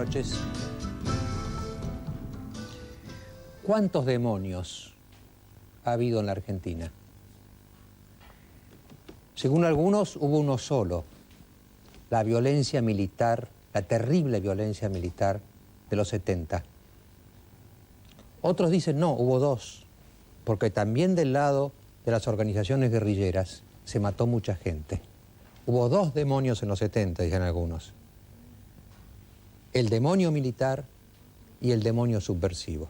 noches. ¿Cuántos demonios ha habido en la Argentina? Según algunos, hubo uno solo, la violencia militar, la terrible violencia militar de los 70. Otros dicen no, hubo dos, porque también del lado de las organizaciones guerrilleras se mató mucha gente. Hubo dos demonios en los 70, dicen algunos. El demonio militar y el demonio subversivo.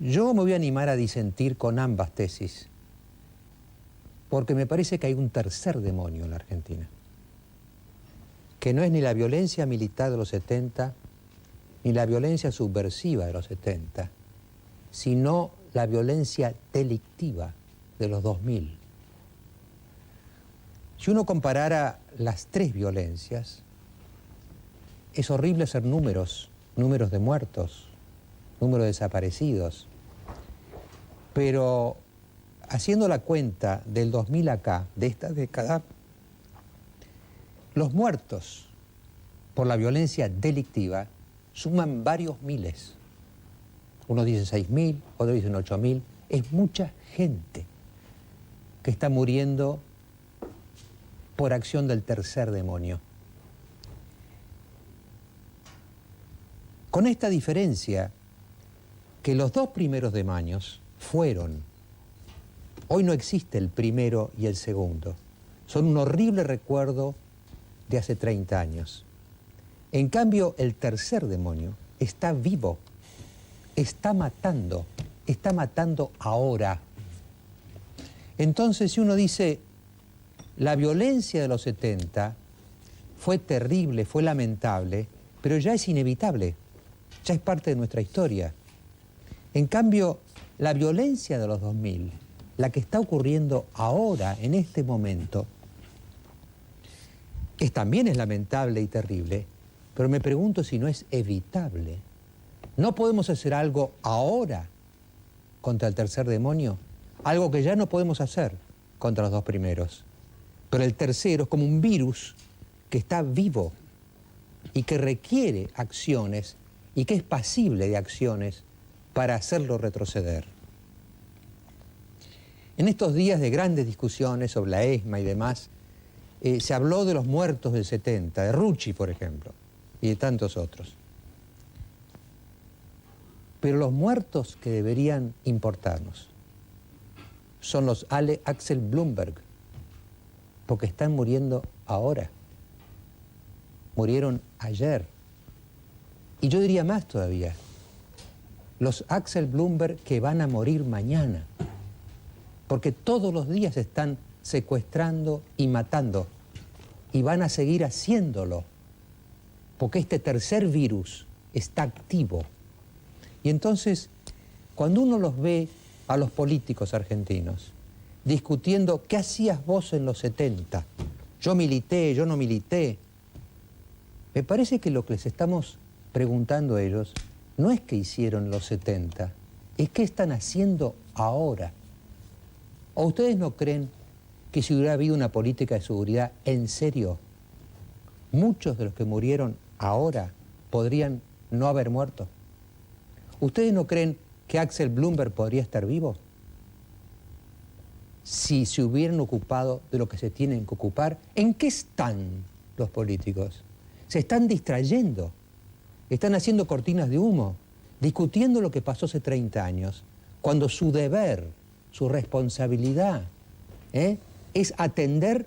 Yo me voy a animar a disentir con ambas tesis, porque me parece que hay un tercer demonio en la Argentina, que no es ni la violencia militar de los 70, ni la violencia subversiva de los 70, sino la violencia delictiva de los 2000. Si uno comparara las tres violencias, es horrible hacer números de muertos, números de desaparecidos, pero haciendo la cuenta del 2000 acá, de esta década, los muertos por la violencia delictiva suman varios miles. Unos dicen 6.000, otros dicen 8.000. Es mucha gente que está muriendo por acción del tercer demonio. Con esta diferencia, que los dos primeros demonios fueron. Hoy no existe el primero y el segundo. Son un horrible recuerdo de hace 30 años. En cambio, el tercer demonio está vivo, está matando ahora. Entonces, si uno dice, la violencia de los 70 fue terrible, fue lamentable, pero ya es inevitable, ya es parte de nuestra historia. En cambio, la violencia de los 2000, la que está ocurriendo ahora, en este momento, también es lamentable y terrible, pero me pregunto si no es evitable. ¿No podemos hacer algo ahora contra el tercer demonio? Algo que ya no podemos hacer contra los dos primeros. Pero el tercero es como un virus que está vivo y que requiere acciones y que es pasible de acciones para hacerlo retroceder. En estos días de grandes discusiones sobre la ESMA y demás, se habló de los muertos del 70, de Rucci, por ejemplo, y de tantos otros. Pero los muertos que deberían importarnos son los Axel Bloomberg, porque están muriendo ahora. Murieron ayer. Y yo diría más todavía, los Axel Bloomberg que van a morir mañana, porque todos los días están secuestrando y matando, y van a seguir haciéndolo, porque este tercer virus está activo. Y entonces, cuando uno los ve a los políticos argentinos discutiendo qué hacías vos en los 70, yo milité, yo no milité, me parece que lo que les estamos preguntando a ellos no es qué hicieron en los 70, es qué están haciendo ahora. ¿O ustedes no creen que si hubiera habido una política de seguridad en serio, muchos de los que murieron ahora podrían no haber muerto? ¿Ustedes no creen que Axel Bloomberg podría estar vivo si se hubieran ocupado de lo que se tienen que ocupar? ¿En qué están los políticos? Se están distrayendo, están haciendo cortinas de humo, discutiendo lo que pasó hace 30 años, cuando su deber, su responsabilidad, es atender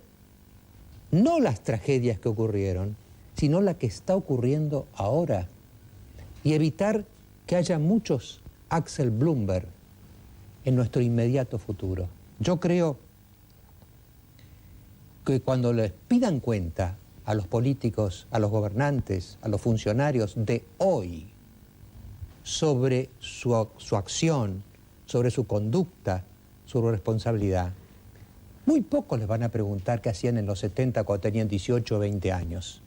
no las tragedias que ocurrieron, sino la que está ocurriendo ahora, y evitar que haya muchos Axel Bloomberg en nuestro inmediato futuro. Yo creo que cuando les pidan cuenta a los políticos, a los gobernantes, a los funcionarios de hoy, sobre su acción, sobre su conducta, su responsabilidad, muy pocos les van a preguntar qué hacían en los 70 cuando tenían 18 o 20 años.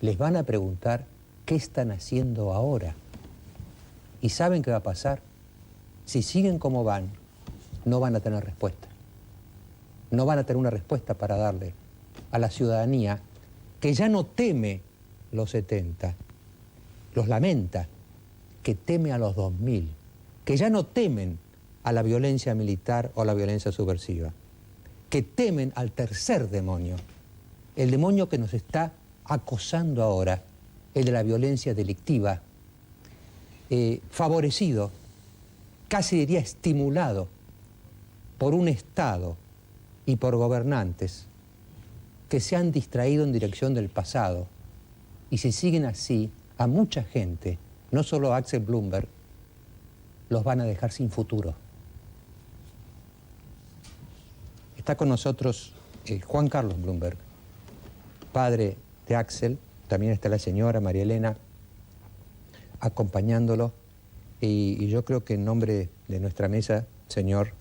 Les van a preguntar qué están haciendo ahora. ¿Y saben qué va a pasar? Si siguen como van, no van a tener respuesta. No van a tener una respuesta para darle a la ciudadanía que ya no teme los 70, los lamenta, que teme a los 2000, que ya no temen a la violencia militar o a la violencia subversiva, que temen al tercer demonio, el demonio que nos está acosando ahora, el de la violencia delictiva, favorecido, casi diría estimulado, por un Estado y por gobernantes que se han distraído en dirección del pasado. Y si siguen así, a mucha gente, no solo a Axel Bloomberg, los van a dejar sin futuro. Está con nosotros Juan Carlos Bloomberg, padre de Axel. También está la señora María Elena acompañándolo. Y yo creo que en nombre de nuestra mesa, señor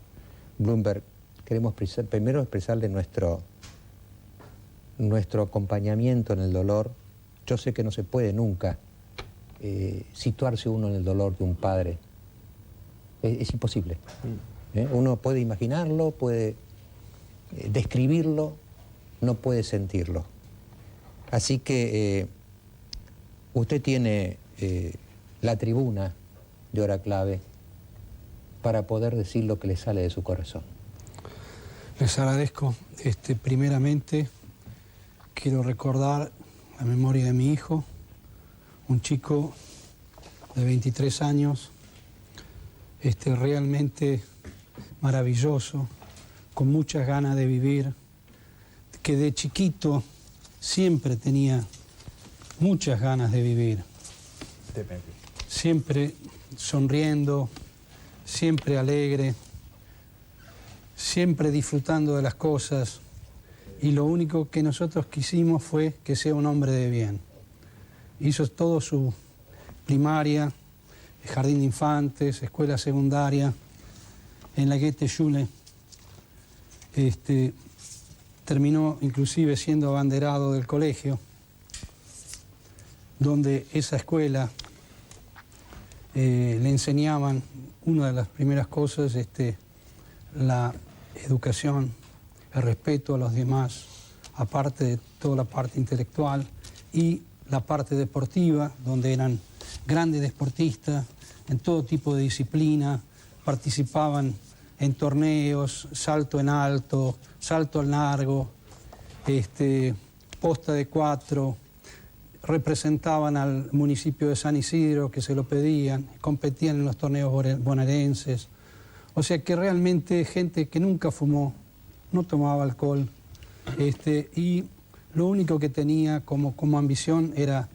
Bloomberg, queremos primero expresarle nuestro acompañamiento en el dolor. Yo sé que no se puede nunca situarse uno en el dolor de un padre. Es imposible. Uno puede imaginarlo, puede describirlo, no puede sentirlo. Así que usted tiene la tribuna de Hora Clave para poder decir lo que le sale de su corazón. Les agradezco. Primeramente, quiero recordar la memoria de mi hijo, un chico de 23 años, realmente maravilloso, con muchas ganas de vivir, que de chiquito siempre tenía muchas ganas de vivir. Siempre sonriendo, siempre alegre, siempre disfrutando de las cosas, y lo único que nosotros quisimos fue que sea un hombre de bien. Hizo todo su primaria, jardín de infantes, escuela secundaria, en la Goethe-Schule. Terminó inclusive siendo abanderado del colegio, donde esa escuela le enseñaban, una de las primeras cosas, la educación, el respeto a los demás, aparte de toda la parte intelectual, y la parte deportiva, donde eran grandes deportistas en todo tipo de disciplina, participaban en torneos, salto en alto, salto al largo, posta de 4, representaban al municipio de San Isidro, que se lo pedían, competían en los torneos bonaerenses. O sea que realmente gente que nunca fumó, no tomaba alcohol, y lo único que tenía como ambición era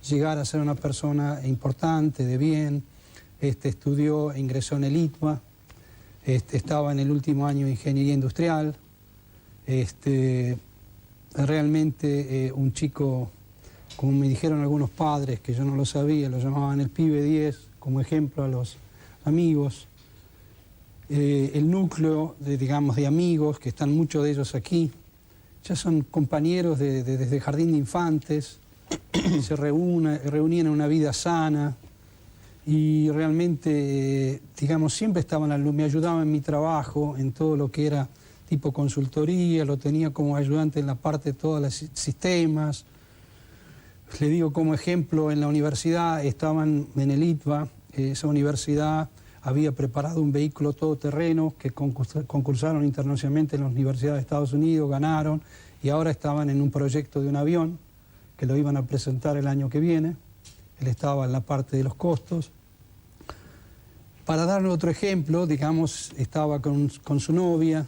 llegar a ser una persona importante, de bien. Estudió e ingresó en el ITBA, estaba en el último año de Ingeniería Industrial. Realmente un chico, como me dijeron algunos padres, que yo no lo sabía, lo llamaban el pibe 10, como ejemplo a los amigos. El núcleo, de amigos, que están muchos de ellos aquí, ya son compañeros desde Jardín de Infantes, se reunían en una vida sana, y realmente, siempre estaban, me ayudaban en mi trabajo, en todo lo que era tipo consultoría, lo tenía como ayudante en la parte de todos los sistemas. Le digo como ejemplo, en la universidad, estaban en el ITBA, esa universidad había preparado un vehículo todoterreno que concursaron internacionalmente en las universidades de Estados Unidos, ganaron, y ahora estaban en un proyecto de un avión que lo iban a presentar el año que viene. Él estaba en la parte de los costos. Para darle otro ejemplo, estaba con su novia,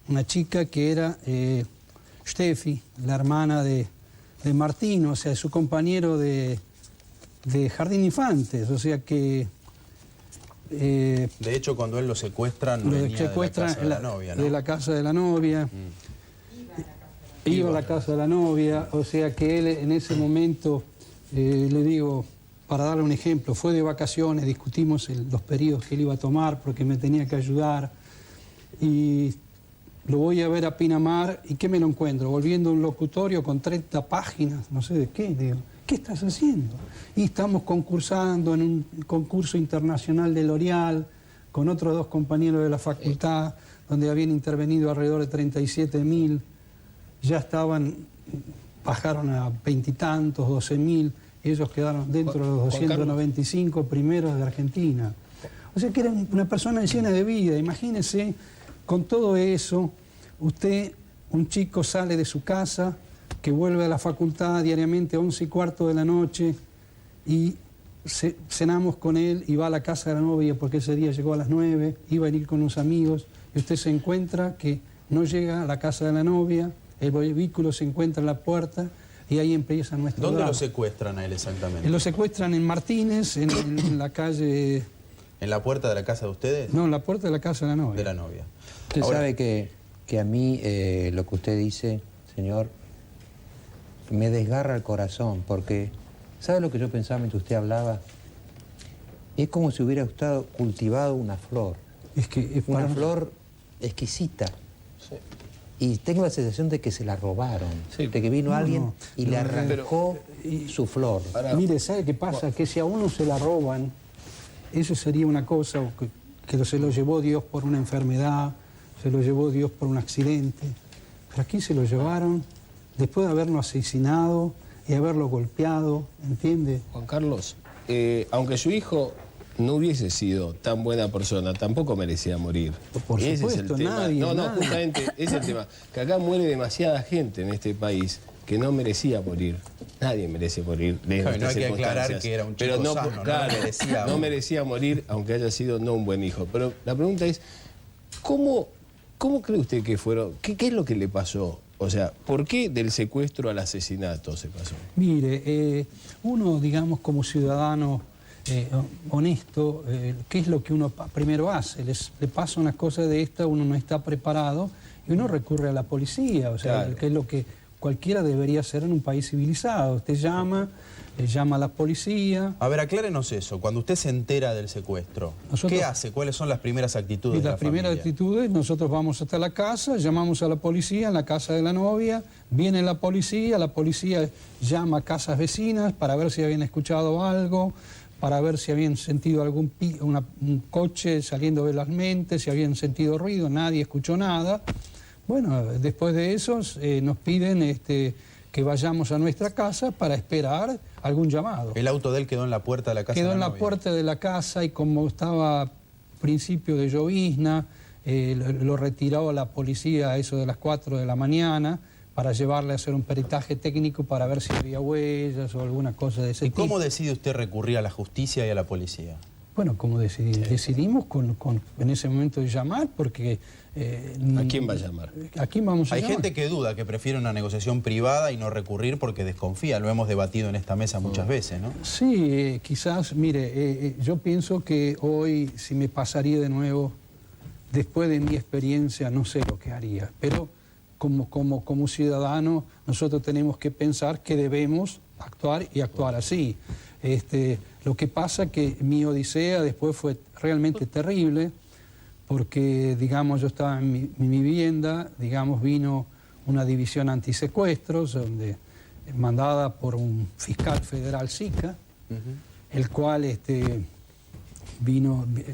una chica que era Steffi, la hermana de Martín, o sea, su compañero de Jardín de Infantes, o sea que... de hecho, cuando él lo secuestran, venía de la casa de la novia, ¿no? De la casa de la novia. Iba a la casa de la novia, o sea que él en ese momento, le digo, para darle un ejemplo, fue de vacaciones, discutimos los periodos que él iba a tomar porque me tenía que ayudar, y lo voy a ver a Pinamar, y ¿qué me lo encuentro? Volviendo a un locutorio con 30 páginas, no sé de qué, digo, ¿qué estás haciendo? Y estamos concursando en un concurso internacional de L'Oreal, con otros 2 compañeros de la facultad, donde habían intervenido alrededor de 37.000, ya estaban bajaron a 20 y tantos, 12.000, ellos quedaron dentro de los 295 primeros de Argentina. O sea que era una persona llena de vida. Imagínese, con todo eso, usted, un chico sale de su casa, que vuelve a la facultad diariamente 11:15 de la noche, y cenamos con él y va a la casa de la novia porque ese día llegó a las 9, iba a ir con unos amigos, y usted se encuentra que no llega a la casa de la novia, el vehículo se encuentra en la puerta y ahí empieza nuestro ¿Dónde drama. lo secuestran a él exactamente? Lo secuestran en Martínez, en la calle... ¿En la puerta de la casa de ustedes? No, en la puerta de la casa de la novia. De la novia. Usted sabe que a mí lo que usted dice, señor, me desgarra el corazón, porque ¿sabe lo que yo pensaba mientras usted hablaba? Es como si hubiera usted cultivado una flor. Es que es una flor exquisita. Sí. Y tengo la sensación de que se la robaron, de que vino alguien y le arrancó su flor. Mire, ¿sabe qué pasa? Que si a uno se la roban, eso sería una cosa que se lo llevó Dios por una enfermedad, se lo llevó Dios por un accidente. Pero aquí se lo llevaron después de haberlo asesinado y haberlo golpeado, ¿entiende? Juan Carlos, aunque su hijo no hubiese sido tan buena persona, tampoco merecía morir. Por ese supuesto, es el tema. nadie. Justamente ese es el tema. Que acá muere demasiada gente en este país que no merecía morir. Nadie merece morir de No estas hay que aclarar circunstancias. que era un chico Pero no, sano, claro, no merecía morir, aunque haya sido no un buen hijo. Pero la pregunta es, ¿cómo cree usted que fueron? ¿Qué es lo que le pasó? O sea, ¿por qué del secuestro al asesinato se pasó? Mire, uno, digamos, como ciudadano honesto, ¿qué es lo que uno primero hace? Le pasa una cosa de esta, uno no está preparado y uno recurre a la policía, o sea, Claro. que es lo que cualquiera debería hacer en un país civilizado. Usted llama a la policía. A ver, aclárenos eso. Cuando usted se entera del secuestro, ¿qué hace? ¿Cuáles son las primeras actitudes Y de la las primeras familia? actitudes, nosotros vamos hasta la casa, llamamos a la policía en la casa de la novia, viene la policía llama a casas vecinas para ver si habían escuchado algo, para ver si habían sentido un coche saliendo velozmente, si habían sentido ruido, nadie escuchó nada. Bueno, después de eso nos piden que vayamos a nuestra casa para esperar algún llamado. ¿El auto de él quedó en la puerta de la casa de la novia? Quedó en la puerta de la casa y como estaba principio de llovizna, lo retiró la policía a eso de las 4 de la mañana para llevarle a hacer un peritaje técnico para ver si había huellas o alguna cosa de ese tipo. ¿Y cómo decide usted recurrir a la justicia y a la policía? Bueno, ¿cómo decidimos? Decidimos en ese momento de llamar porque... ¿A quién va a llamar? ¿A quién vamos a llamar? Hay gente que duda, que prefiere una negociación privada y no recurrir porque desconfía. Lo hemos debatido en esta mesa muchas veces, ¿no? Sí, quizás, mire, yo pienso que hoy, si me pasaría de nuevo, después de mi experiencia, no sé lo que haría. Pero como ciudadano, nosotros tenemos que pensar que debemos actuar y actuar así. Lo que pasa que mi odisea después fue realmente terrible, porque, digamos, yo estaba en mi vivienda, digamos, vino una división antisecuestros, mandada por un fiscal federal SICA, el cual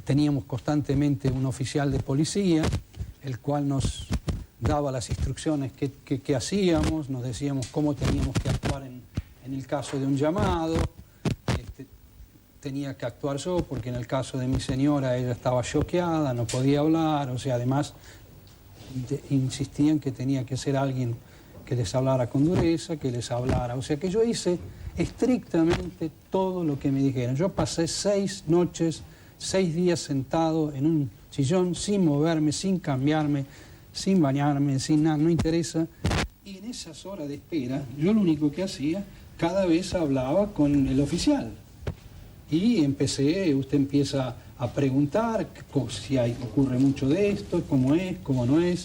teníamos constantemente un oficial de policía, el cual nos daba las instrucciones que hacíamos, nos decíamos cómo teníamos que actuar en el caso de un llamado. Tenía que actuar yo porque en el caso de mi señora ella estaba choqueada, no podía hablar, o sea, además insistían que tenía que ser alguien que les hablara con dureza, que les hablara, o sea que yo hice estrictamente todo lo que me dijeron. Yo pasé 6 noches, 6 días sentado en un sillón sin moverme, sin cambiarme, sin bañarme, sin nada, no interesa. Y en esas horas de espera, yo lo único que hacía, cada vez hablaba con el oficial. Y usted empieza a preguntar si ocurre mucho de esto, cómo es, cómo no es.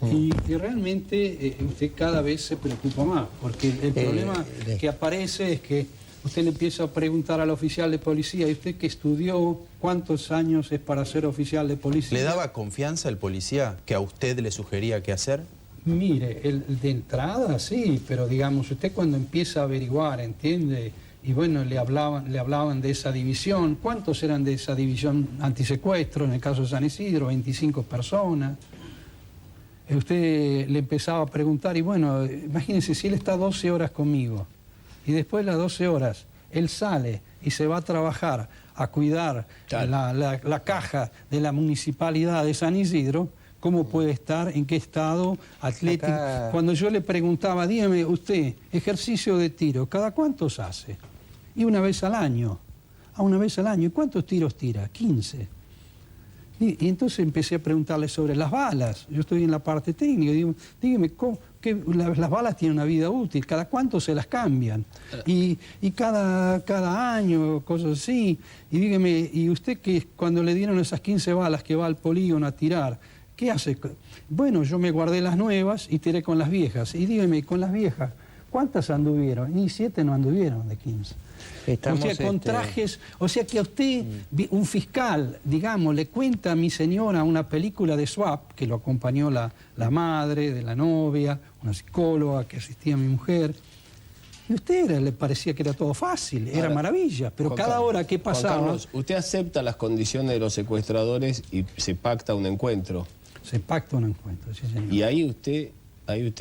Y realmente usted cada vez se preocupa más, porque el problema que aparece es que usted le empieza a preguntar al oficial de policía, ¿y usted qué estudió? ¿Cuántos años es para ser oficial de policía? ¿Le daba confianza el policía que a usted le sugería qué hacer? Mire, de entrada sí, pero digamos, usted cuando empieza a averiguar, ¿entiende? Y bueno, le hablaban de esa división. ¿Cuántos eran de esa división antisecuestro? En el caso de San Isidro, 25 personas. usted le empezaba a preguntar, y bueno, imagínense, si él está 12 horas conmigo, y después de las 12 horas, él sale y se va a trabajar, a cuidar la caja de la municipalidad de San Isidro, ¿cómo puede estar? ¿En qué estado atlético? Cuando yo le preguntaba, dígame usted, ejercicio de tiro, ¿cada cuántos hace? Y una vez al año. Una vez al año. ¿Y cuántos tiros tira? 15. Y entonces empecé a preguntarle sobre las balas. Yo estoy en la parte técnica. Digo, dígame, las balas tienen una vida útil. ¿Cada cuánto se las cambian? Y cada año, cosas así. Y dígame, ¿y usted que cuando le dieron esas 15 balas que va al polígono a tirar, qué hace? Bueno, yo me guardé las nuevas y tiré con las viejas. Y dígame, con las viejas, ¿cuántas anduvieron? Y 7 no anduvieron de 15. Estamos, o sea, con trajes, o sea que a usted, un fiscal, digamos, le cuenta a mi señora una película de swap, que lo acompañó la madre de la novia, una psicóloga que asistía a mi mujer, y a usted le parecía que era todo fácil, era maravilla, pero cada hora que pasaba... Juan Carlos, ¿usted acepta las condiciones de los secuestradores y se pacta un encuentro? Se pacta un encuentro, sí, señor. Y ahí usted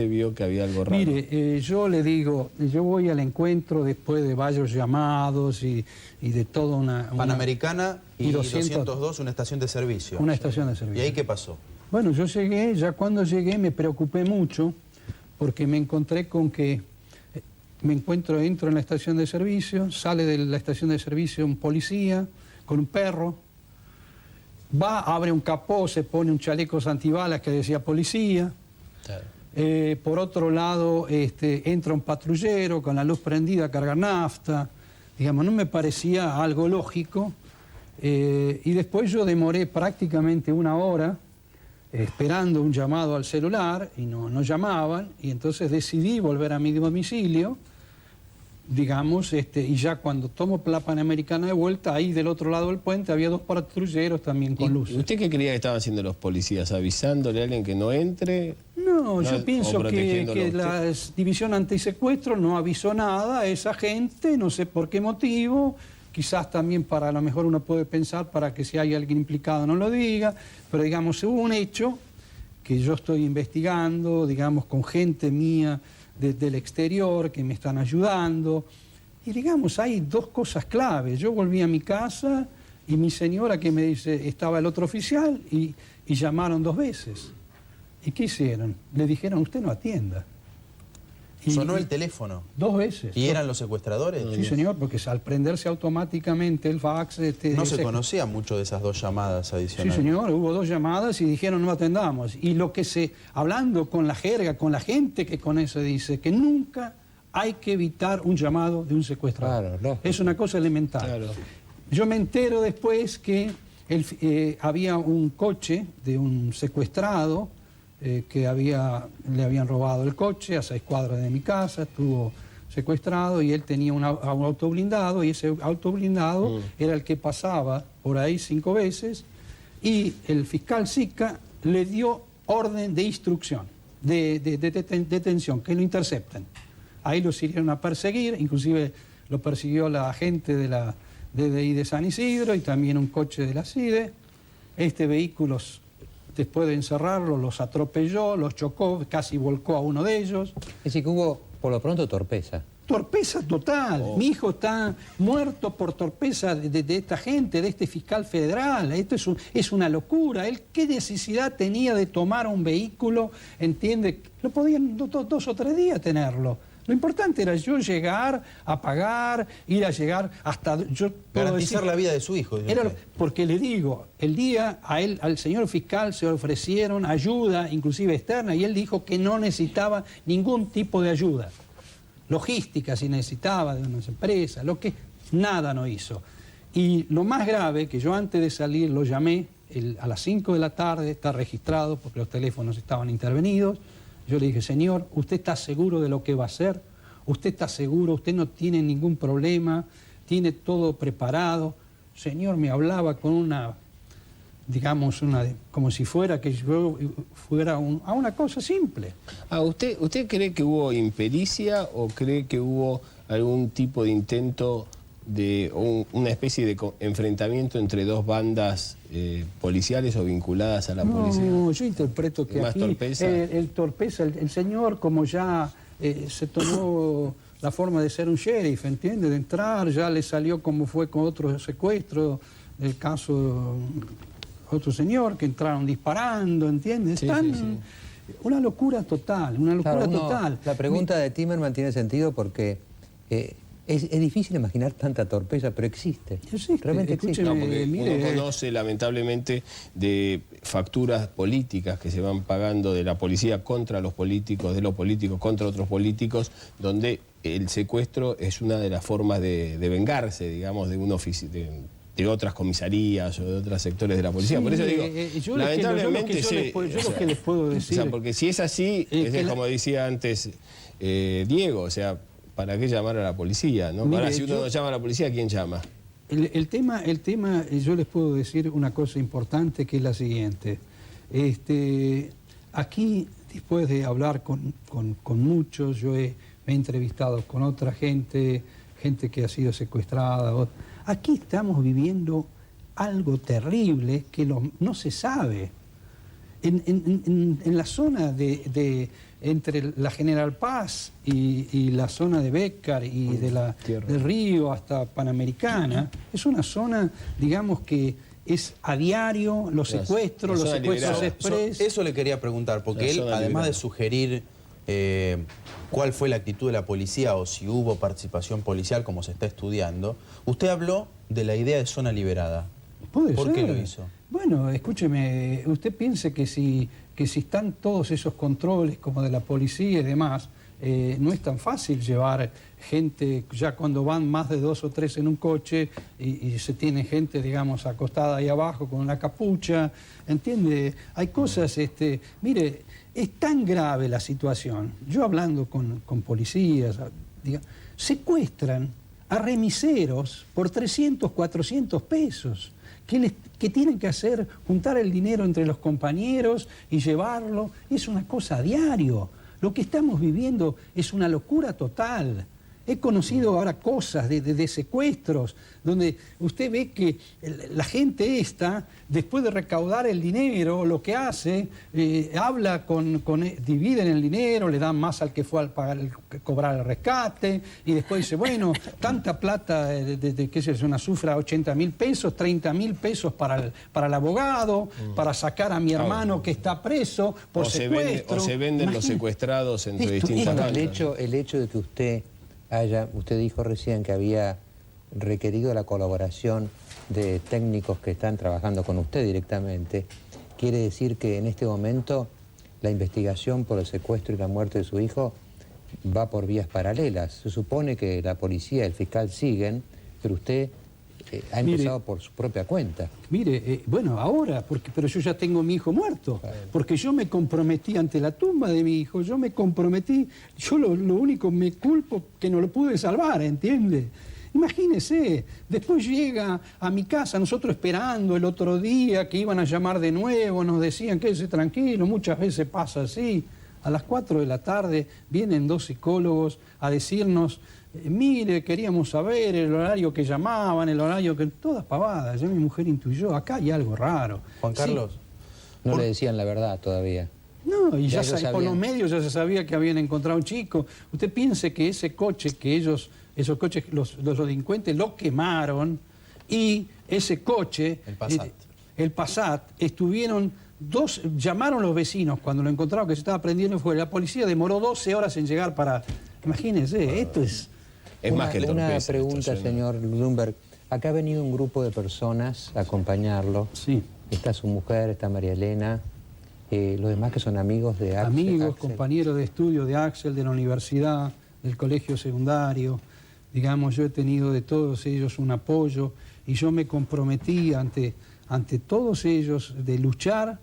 vio que había algo raro. Mire, yo le digo, yo voy al encuentro después de varios llamados y de toda una... Panamericana y 202, una estación de servicio. Una estación de servicio. ¿Y ahí qué pasó? Bueno, yo llegué, ya cuando llegué me preocupé mucho porque me encontré con que entro en la estación de servicio, sale de la estación de servicio un policía con un perro, va, abre un capó, se pone un chaleco antibalas que decía policía. Claro. Por otro lado, entra un patrullero con la luz prendida a cargar nafta. Digamos, no me parecía algo lógico. Y después yo demoré prácticamente una hora esperando un llamado al celular y no llamaban. Y entonces decidí volver a mi domicilio, digamos, y ya cuando tomo la Panamericana de vuelta, ahí del otro lado del puente había 2 patrulleros también con luces. ¿Usted qué creía que estaban haciendo los policías? ¿Avisándole a alguien que no entre? No, yo pienso que la División Antisecuestro no avisó nada a esa gente, no sé por qué motivo, quizás también para, a lo mejor uno puede pensar para que si hay alguien implicado no lo diga, pero digamos, hubo un hecho que yo estoy investigando, digamos, con gente mía del exterior que me están ayudando, y digamos, hay 2 cosas claves. Yo volví a mi casa y mi señora que me dice, estaba el otro oficial y llamaron 2 veces. ¿Y qué hicieron? Le dijeron, usted no atienda. ¿Sonó el teléfono? 2 veces. ¿Y eran los secuestradores? Sí, señor, porque al prenderse automáticamente el fax... no se conocía mucho de esas 2 llamadas adicionales. Sí, señor, hubo 2 llamadas y dijeron no atendamos. Y lo que hablando con la jerga, con la gente que con eso dice, que nunca hay que evitar un llamado de un secuestrador. Claro, es una cosa elemental. Claro. Yo me entero después que había un coche de un secuestrado, que le habían robado el coche a 6 cuadras de mi casa, estuvo secuestrado y él tenía un auto blindado y ese auto blindado era el que pasaba por ahí 5 veces y el fiscal Sica le dio orden de instrucción, de detención, que lo intercepten. Ahí lo siguieron a perseguir, inclusive lo persiguió la agente de la DDI de San Isidro y también un coche de la CIDE. Este vehículo, después de encerrarlo, los atropelló, los chocó, casi volcó a uno de ellos. Es decir, que hubo, por lo pronto, torpeza. Torpeza total. Mi hijo está muerto por torpeza de esta gente, de este fiscal federal. Esto es una locura. Él, ¿qué necesidad tenía de tomar un vehículo? ¿Entiende? Lo podían 2 o 3 días tenerlo. Lo importante era yo llegar a pagar, ir a llegar hasta... Garantizar la vida de su hijo. Porque le digo, el día al señor fiscal se ofrecieron ayuda, inclusive externa, y él dijo que no necesitaba ningún tipo de ayuda. Logística si necesitaba de unas empresas, nada no hizo. Y lo más grave, que yo antes de salir lo llamé a las 5 de la tarde, está registrado porque los teléfonos estaban intervenidos. Yo le dije, señor, ¿usted está seguro de lo que va a hacer? ¿Usted está seguro? ¿Usted no tiene ningún problema? ¿Tiene todo preparado? Señor, me hablaba con una, digamos, como si fuera que yo fuera a una cosa simple. ¿Usted cree que hubo impericia o cree que hubo algún tipo de intento una especie de enfrentamiento entre dos bandas policiales o vinculadas a la policía? No, yo interpreto que ¿Más aquí torpeza? el señor, como ya se tomó la forma de ser un sheriff, ¿entiende? De entrar, ya le salió como fue con otro secuestro, el caso otro señor que entraron disparando, ¿entiendes? Una locura total, una locura total. La pregunta de Timerman tiene sentido porque es difícil imaginar tanta torpeza, pero existe. Realmente existe. No, porque uno conoce lamentablemente de facturas políticas que se van pagando de la policía contra los políticos, de los políticos contra otros políticos, donde el secuestro es una de las formas de vengarse, digamos, de un oficio, de otras comisarías o de otros sectores de la policía. Sí, por eso digo, lamentablemente yo lo que les puedo decir... O sea, porque si es así, es como decía antes Diego, o sea, ¿para qué llamar a la policía? ¿No? Ahora, si uno no llama a la policía, ¿quién llama? El tema, yo les puedo decir una cosa importante, que es la siguiente. Aquí, después de hablar con muchos, yo me he entrevistado con otra gente que ha sido secuestrada. Aquí estamos viviendo algo terrible que no se sabe. En la zona entre la General Paz y la zona de Bécar y del Río hasta Panamericana, es una zona, digamos, que es a diario los secuestros express. Eso le quería preguntar, porque él, además de sugerir cuál fue la actitud de la policía o si hubo participación policial, como se está estudiando, usted habló de la idea de zona liberada. ¿Por qué lo hizo? Bueno, escúcheme, usted piense que si están todos esos controles como de la policía y demás, no es tan fácil llevar gente, ya cuando van más de 2 o 3 en un coche y se tiene gente, digamos, acostada ahí abajo con una capucha, ¿entiende? Hay cosas, mire, es tan grave la situación. Yo hablando con policías, secuestran a remiseros por 300, 400 pesos. ¿Qué tienen que hacer? Juntar el dinero entre los compañeros y llevarlo. Es una cosa a diario. Lo que estamos viviendo es una locura total. He conocido ahora cosas de secuestros, donde usted ve que la gente después de recaudar el dinero, lo que hace, habla dividen el dinero, le dan más al que fue a cobrar el rescate, y después dice, bueno, tanta plata, que es una cifra, 80.000 pesos, 30.000 pesos para el abogado, para sacar a mi hermano que está preso por secuestro. O se venden los secuestrados entre distintas bandas. El hecho de que usted dijo recién que había requerido la colaboración de técnicos que están trabajando con usted directamente, quiere decir que en este momento la investigación por el secuestro y la muerte de su hijo va por vías paralelas. Se supone que la policía y el fiscal siguen, pero usted ha empezado por su propia cuenta. Mire, bueno, ahora, pero yo ya tengo a mi hijo muerto, porque yo me comprometí ante la tumba de mi hijo, yo me comprometí, yo lo único me culpo que no lo pude salvar, ¿entiende? Imagínese, después llega a mi casa, nosotros esperando el otro día que iban a llamar de nuevo, nos decían quédese tranquilo, muchas veces pasa así. A las 4 de la tarde vienen 2 psicólogos a decirnos, mire, queríamos saber el horario que llamaban, el horario que... Todas pavadas, ya mi mujer intuyó, acá hay algo raro. Juan Carlos. Sí. No le decían la verdad todavía. No, y ya por los medios ya se sabía que habían encontrado un chico. Usted piense que ese coche que esos coches, los delincuentes lo quemaron, y ese coche, el Passat, llamaron los vecinos cuando lo encontraron que se estaba prendiendo fuego. La policía demoró 12 horas en llegar para... Imagínense, esto es... más que torpeza. Una pregunta, señor Blumberg. Acá ha venido un grupo de personas a acompañarlo. Sí. Está su mujer, está María Elena, los demás que son amigos de Axel. Amigos, compañeros de estudio de Axel, de la universidad, del colegio secundario. Digamos, yo he tenido de todos ellos un apoyo y yo me comprometí ante todos ellos de luchar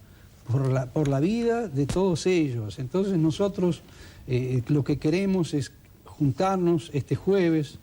por la vida de todos ellos. Entonces nosotros lo que queremos es juntarnos este jueves,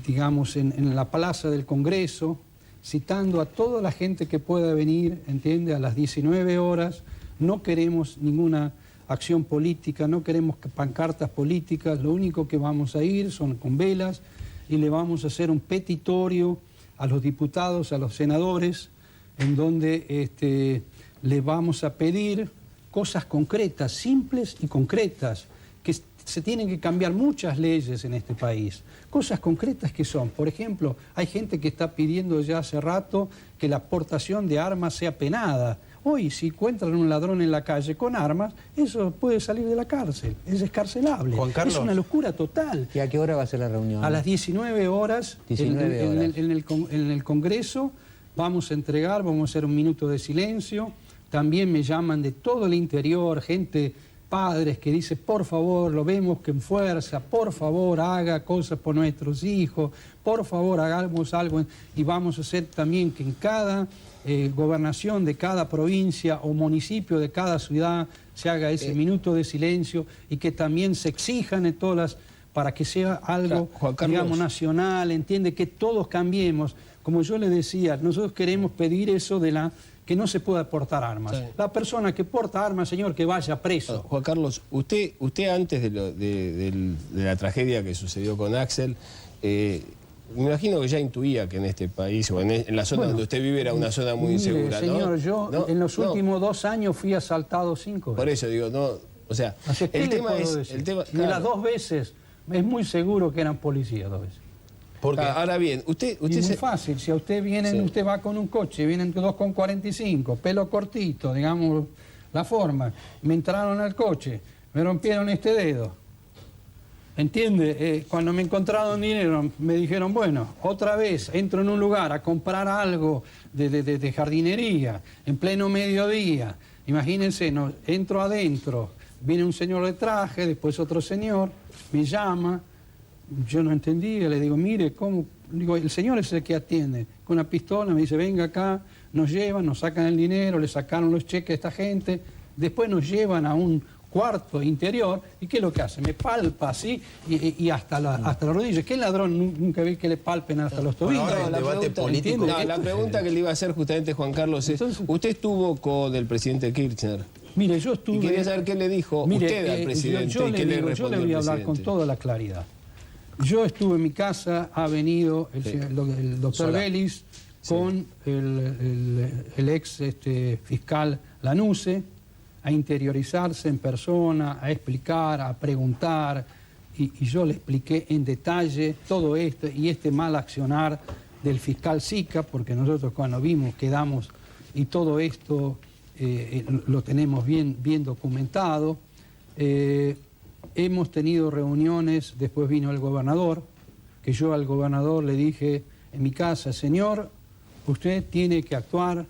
digamos, en la Plaza del Congreso, citando a toda la gente que pueda venir, ¿entiende? A las 19 horas. No queremos ninguna acción política, no queremos pancartas políticas, lo único que vamos a ir son con velas y le vamos a hacer un petitorio a los diputados, a los senadores, en donde le vamos a pedir cosas concretas, simples y concretas, que se tienen que cambiar muchas leyes en este país. Cosas concretas que son, por ejemplo, hay gente que está pidiendo ya hace rato que la portación de armas sea penada. Hoy, si encuentran un ladrón en la calle con armas, eso puede salir de la cárcel, es escarcelable. Juan Carlos. Es una locura total. ¿Y a qué hora va a ser la reunión? A las 19 horas, 19 horas. En el Congreso vamos a entregar, vamos a hacer un minuto de silencio. También me llaman de todo el interior, gente, padres que dicen, por favor, lo vemos que en fuerza, por favor, haga cosas por nuestros hijos, por favor, hagamos algo. Y vamos a hacer también que en cada gobernación de cada provincia o municipio de cada ciudad se haga ese minuto de silencio y que también se exijan en todas las, para que sea algo, digamos, nacional, entiende, que todos cambiemos. Como yo le decía, nosotros queremos pedir eso de que no se pueda portar armas. Sí. La persona que porta armas, señor, que vaya preso. Juan Carlos, usted antes de la tragedia que sucedió con Axel, me imagino que ya intuía que en este país, o en la zona donde usted vive, era una zona muy insegura, señor, ¿no? Yo en los últimos 2 años fui asaltado 5 veces. Por eso digo, no, o sea, el tema es... Claro. Y las 2 veces, es muy seguro que eran policías 2 veces. Porque, ahora bien, usted es muy fácil, si a usted viene, sí, usted va con un coche, vienen 2,45, pelo cortito, digamos, la forma, me entraron al coche, me rompieron este dedo. ¿Entiende? Cuando me encontraron dinero, me dijeron, bueno, otra vez entro en un lugar a comprar algo de jardinería, en pleno mediodía. Imagínense, no, entro adentro, viene un señor de traje, después otro señor, me llama, yo no entendía, le digo, mire, ¿cómo? Digo, el señor es el que atiende, con una pistola, me dice, venga acá, nos llevan, nos sacan el dinero, le sacaron los cheques a esta gente, después nos llevan a un cuarto interior, ¿y qué es lo que hace? Me palpa así y hasta la rodilla. ¿Qué ladrón nunca vi que le palpen hasta los tobillos? Bueno, ahora el debate político. No, la pregunta que le iba a hacer justamente Juan Carlos es, usted estuvo con el presidente Kirchner. Mire, yo estuve... Y quería saber qué le dijo usted al presidente. Yo le voy a hablar con toda la claridad. Yo estuve en mi casa, ha venido el doctor Vélez con el ex fiscal Lanusse, a interiorizarse en persona, a explicar, a preguntar, y yo le expliqué en detalle todo esto y este mal accionar del fiscal Sica, porque nosotros cuando vimos quedamos, y todo esto lo tenemos bien documentado. Hemos tenido reuniones, después vino el gobernador, que yo al gobernador le dije en mi casa, señor, usted tiene que actuar,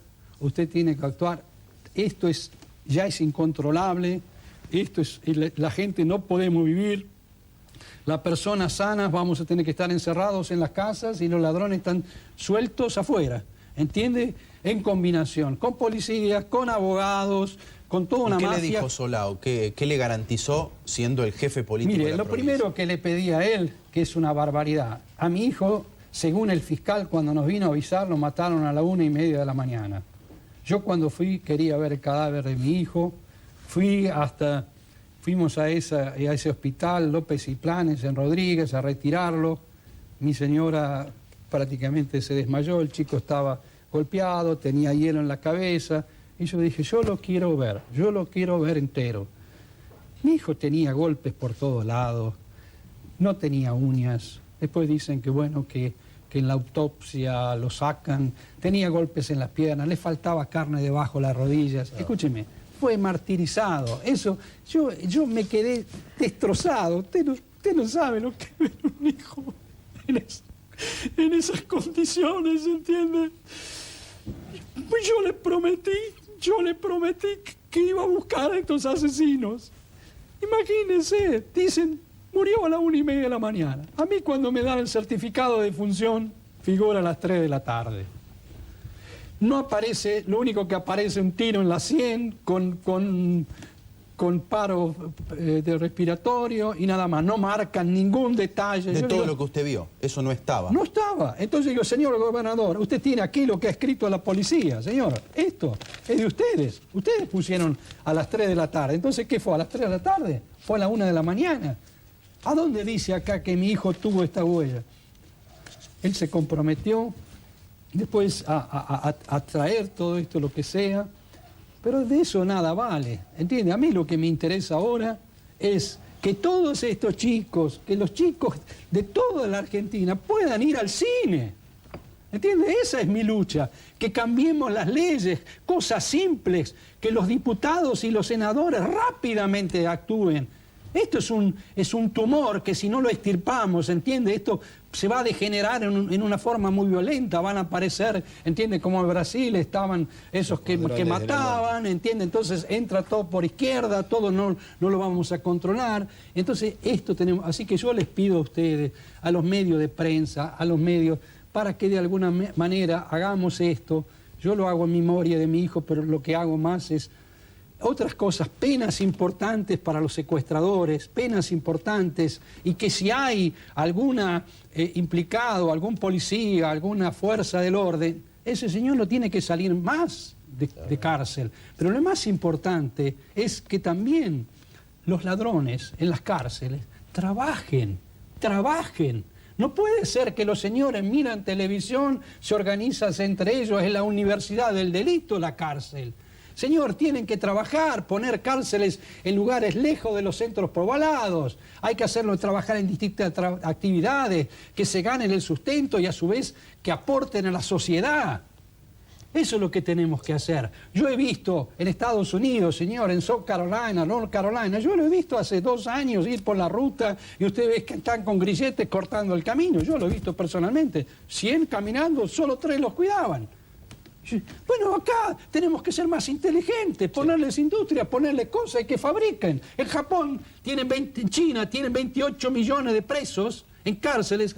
esto ya es incontrolable, la gente no podemos vivir, las personas sanas vamos a tener que estar encerrados en las casas y los ladrones están sueltos afuera, ¿entiende? En combinación, con policías, con abogados, con toda una mafia. ¿Qué le dijo Solao? ¿Qué le garantizó siendo el jefe político de la provincia? Mire, lo primero que le pedí a él, que es una barbaridad, a mi hijo, según el fiscal, cuando nos vino a avisar, lo mataron a la 1:30 de la mañana. Yo cuando fui quería ver el cadáver de mi hijo, fuimos a ese hospital López y Planes en Rodríguez a retirarlo. Mi señora prácticamente se desmayó, el chico estaba golpeado, tenía hielo en la cabeza. Y yo dije, yo lo quiero ver entero. Mi hijo tenía golpes por todos lados, no tenía uñas. Después dicen que bueno, que en la autopsia lo sacan, tenía golpes en las piernas, le faltaba carne debajo de las rodillas. No. Escúcheme, fue martirizado. Eso, yo me quedé destrozado. Usted no sabe lo que es ver un hijo en esas condiciones, ¿entiende? Pues yo le prometí que iba a buscar a estos asesinos. Imagínense, dicen, murió a la 1:30 de la mañana. A mí cuando me dan el certificado de función, figura a las 3 de la tarde. No aparece, lo único que aparece un tiro en la 100 con paro de respiratorio y nada más. No marcan ningún detalle. De todo lo que usted vio, eso no estaba. No estaba. Entonces digo, señor gobernador, usted tiene aquí lo que ha escrito a la policía. Señor, esto es de ustedes. Ustedes pusieron a las 3 de la tarde. Entonces, ¿qué fue? ¿A las 3 de la tarde? ¿Fue a la 1 de la mañana? ¿A dónde dice acá que mi hijo tuvo esta huella? él se comprometió después a traer todo esto, lo que sea, pero de eso nada vale, ¿entiende? A mí lo que me interesa ahora es que todos estos chicos, que los chicos de toda la Argentina puedan ir al cine. ¿Entiende? Esa es mi lucha, que cambiemos las leyes, cosas simples, que los diputados y los senadores rápidamente actúen. Esto es un tumor que si no lo extirpamos, ¿entiende? Esto se va a degenerar en una forma muy violenta, van a aparecer, ¿entiende? Como en Brasil estaban esos que mataban, ¿entiende? Entonces entra todo por izquierda, todo no lo vamos a controlar. Entonces esto tenemos, así que yo les pido a ustedes, a los medios de prensa, a los medios, para que de alguna manera hagamos esto. Yo lo hago en memoria de mi hijo, pero lo que hago más es otras cosas, penas importantes para los secuestradores, penas importantes, y que si hay alguna implicado, algún policía, alguna fuerza del orden, ese señor no tiene que salir más de cárcel. Pero lo más importante es que también los ladrones en las cárceles trabajen. No puede ser que los señores miran televisión, se organizan entre ellos, es la universidad del delito la cárcel. Señor, tienen que trabajar, poner cárceles en lugares lejos de los centros poblados. Hay que hacerlo trabajar en distintas actividades, que se ganen el sustento y a su vez que aporten a la sociedad. Eso es lo que tenemos que hacer. Yo he visto en Estados Unidos, señor, en South Carolina, North Carolina, yo lo he visto hace 2 años ir por la ruta y usted ve que están con grilletes cortando el camino. Yo lo he visto personalmente. 100 caminando, solo 3 los cuidaban. Bueno, acá tenemos que ser más inteligentes, ponerles industria, ponerles cosas y que fabriquen. En Japón, en China, tienen 28 millones de presos en cárceles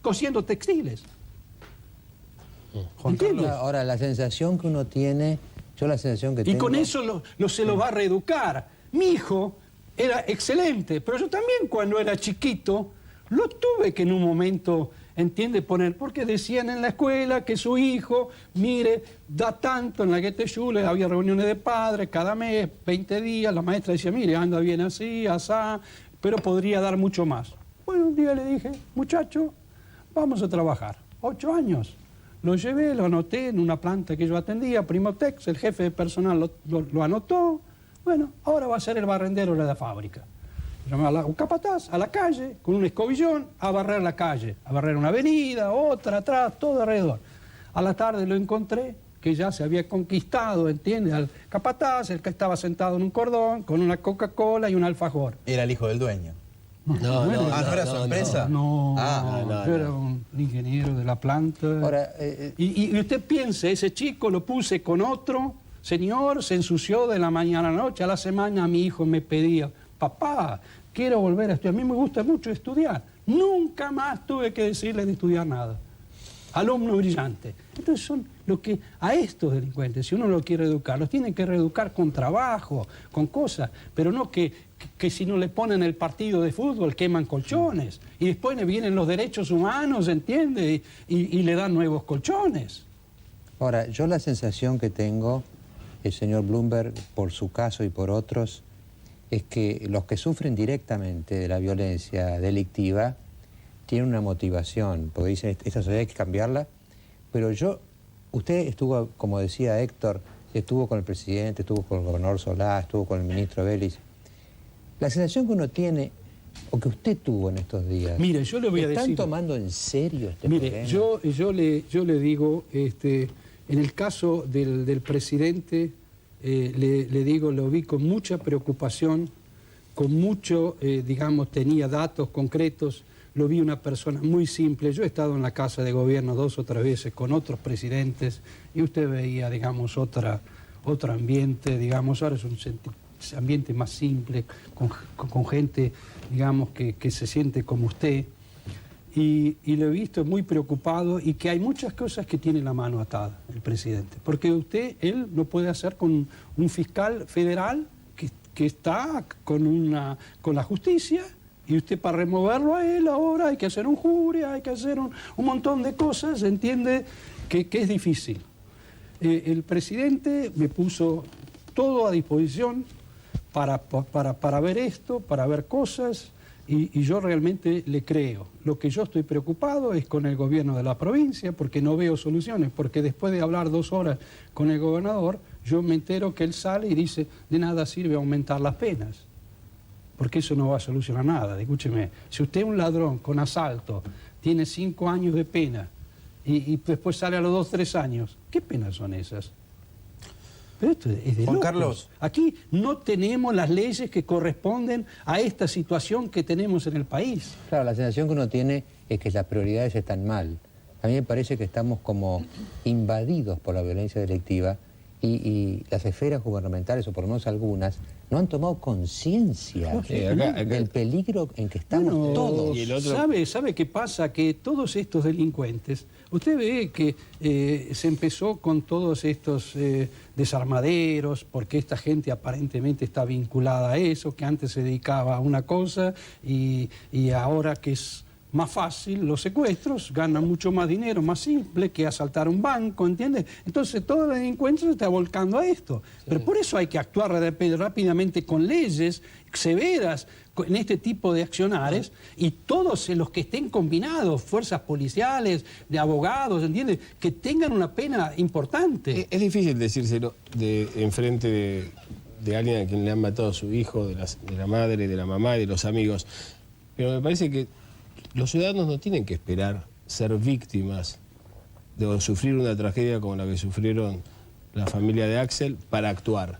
cosiendo textiles. ¿Entiendes? Ahora, la sensación que uno tiene, yo la sensación que tengo... Y con eso se lo va a reeducar. Mi hijo era excelente, pero yo también cuando era chiquito lo tuve que en un momento... ¿Entiende? Poner, porque decían en la escuela que su hijo, mire, da tanto en la Goethe-Schule, había reuniones de padres cada mes, 20 días, la maestra decía, mire, anda bien así, asá, pero podría dar mucho más. Bueno, un día le dije, muchacho, vamos a trabajar. 8 años. Lo llevé, lo anoté en una planta que yo atendía, Primotex, el jefe de personal lo anotó. Bueno, ahora va a ser el barrendero de la fábrica. Llamaba a un capataz a la calle, con un escobillón, a barrer la calle, a barrer una avenida, otra, atrás, todo alrededor. A la tarde lo encontré, que ya se había conquistado, ¿entiendes? Al capataz, el que estaba sentado en un cordón, con una Coca-Cola y un alfajor. ¿Era el hijo del dueño? No, ¿no era su empresa? No, yo era un ingeniero de la planta. Ahora, y usted piense, ese chico lo puse con otro señor, se ensució de la mañana a la noche. A la semana mi hijo me pedía, papá, quiero volver a estudiar. A mí me gusta mucho estudiar. Nunca más tuve que decirle de estudiar nada. Alumno brillante. Entonces son lo que a estos delincuentes, si uno lo quiere educar, los tiene que reeducar con trabajo, con cosas, pero no que si no le ponen el partido de fútbol queman colchones y después le vienen los derechos humanos, ¿entiende? Y le dan nuevos colchones. Ahora, yo la sensación que tengo, el señor Bloomberg, por su caso y por otros, es que los que sufren directamente de la violencia delictiva tienen una motivación, porque dicen, esta sociedad hay que cambiarla, pero usted estuvo, como decía Héctor, estuvo con el presidente, estuvo con el gobernador Solá, estuvo con el ministro Vélez. La sensación que uno tiene, o que usted tuvo en estos días, mire, yo le voy a decir... ¿están tomando en serio este problema? Mire, yo le digo, en el caso del presidente... le digo, lo vi con mucha preocupación, con mucho, digamos, tenía datos concretos, lo vi una persona muy simple. Yo he estado en la Casa de Gobierno 2 o 3 veces con otros presidentes y usted veía, digamos, otro ambiente, digamos, ahora es un ambiente más simple, con gente, digamos, que se siente como usted. Y lo he visto muy preocupado y que hay muchas cosas que tiene la mano atada el presidente. Porque él no puede hacer con un fiscal federal que está con la justicia y usted para removerlo a él ahora hay que hacer un jury, hay que hacer un montón de cosas, entiende que es difícil. El presidente me puso todo a disposición para ver esto, para ver cosas. y yo realmente le creo. Lo que yo estoy preocupado es con el gobierno de la provincia, porque no veo soluciones, porque después de hablar 2 horas con el gobernador, yo me entero que él sale y dice, de nada sirve aumentar las penas, porque eso no va a solucionar nada. Escúcheme, si usted es un ladrón con asalto, tiene 5 años de pena, y después sale a los 2 o 3 años, ¿qué penas son esas? Pero esto es de Juan locos. Carlos. Aquí no tenemos las leyes que corresponden a esta situación que tenemos en el país. Claro, la sensación que uno tiene es que las prioridades están mal. A mí me parece que estamos como invadidos por la violencia delictiva y las esferas gubernamentales, o por lo menos algunas, no han tomado conciencia del peligro en que estamos Bueno, todos. Y el otro... ¿Sabe qué pasa? Que todos estos delincuentes, usted ve que se empezó con todos estos desarmaderos, porque esta gente aparentemente está vinculada a eso, que antes se dedicaba a una cosa y ahora que es más fácil, los secuestros, ganan mucho más dinero, más simple que asaltar un banco, ¿entiendes? Entonces toda la delincuencia se está volcando a esto. Sí. Pero por eso hay que actuar rápidamente con leyes severas en este tipo de accionares, y todos los que estén combinados, fuerzas policiales, de abogados, ¿entiendes? Que tengan una pena importante. Es difícil decírselo enfrente de alguien a quien le han matado a su hijo, de la madre, de la mamá y de los amigos. Pero me parece que los ciudadanos no tienen que esperar ser víctimas de sufrir una tragedia como la que sufrieron la familia de Axel para actuar.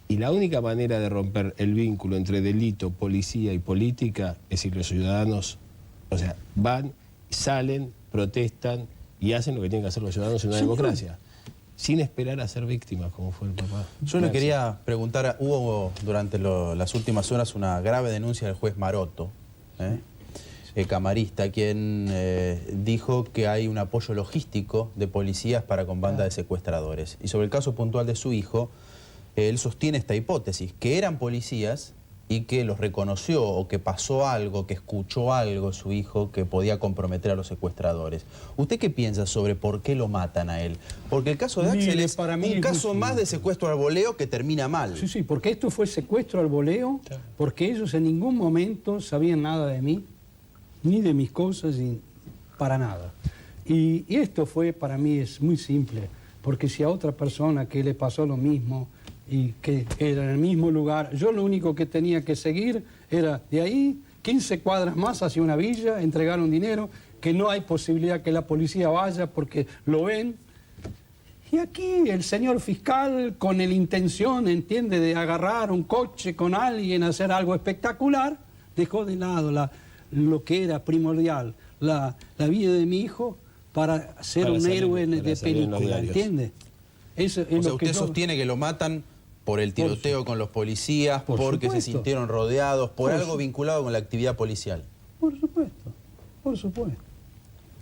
Y la única manera de romper el vínculo entre delito, policía y política es si los ciudadanos, o sea, van, salen, protestan y hacen lo que tienen que hacer los ciudadanos en una democracia, sin esperar a ser víctimas, como fue el papá. Yo le quería preguntar, hubo durante las últimas horas una grave denuncia del juez Maroto, camarista, quien dijo que hay un apoyo logístico de policías para con bandas de secuestradores. Y sobre el caso puntual de su hijo, él sostiene esta hipótesis, que eran policías y que los reconoció, o que pasó algo, que escuchó algo su hijo que podía comprometer a los secuestradores. ¿Usted qué piensa sobre por qué lo matan a él? Porque el caso de Axel es un caso más de secuestro al voleo que termina mal. Sí, sí, porque esto fue secuestro al voleo, porque ellos en ningún momento sabían nada de mí, ni de mis cosas, ni para nada. Y esto fue, para mí, es muy simple, porque si a otra persona que le pasó lo mismo y que era en el mismo lugar, yo lo único que tenía que seguir era de ahí 15 cuadras más hacia una villa, entregar un dinero, que no hay posibilidad que la policía vaya porque lo ven. Y aquí el señor fiscal, con la intención, entiende, de agarrar un coche con alguien, hacer algo espectacular, dejó de lado lo que era primordial, la vida de mi hijo, para ser un héroe de película, ¿entiende? Eso es o sea, usted sostiene que lo matan por el tiroteo con los policías, porque se sintieron rodeados, por algo vinculado con la actividad policial. Por supuesto, por supuesto.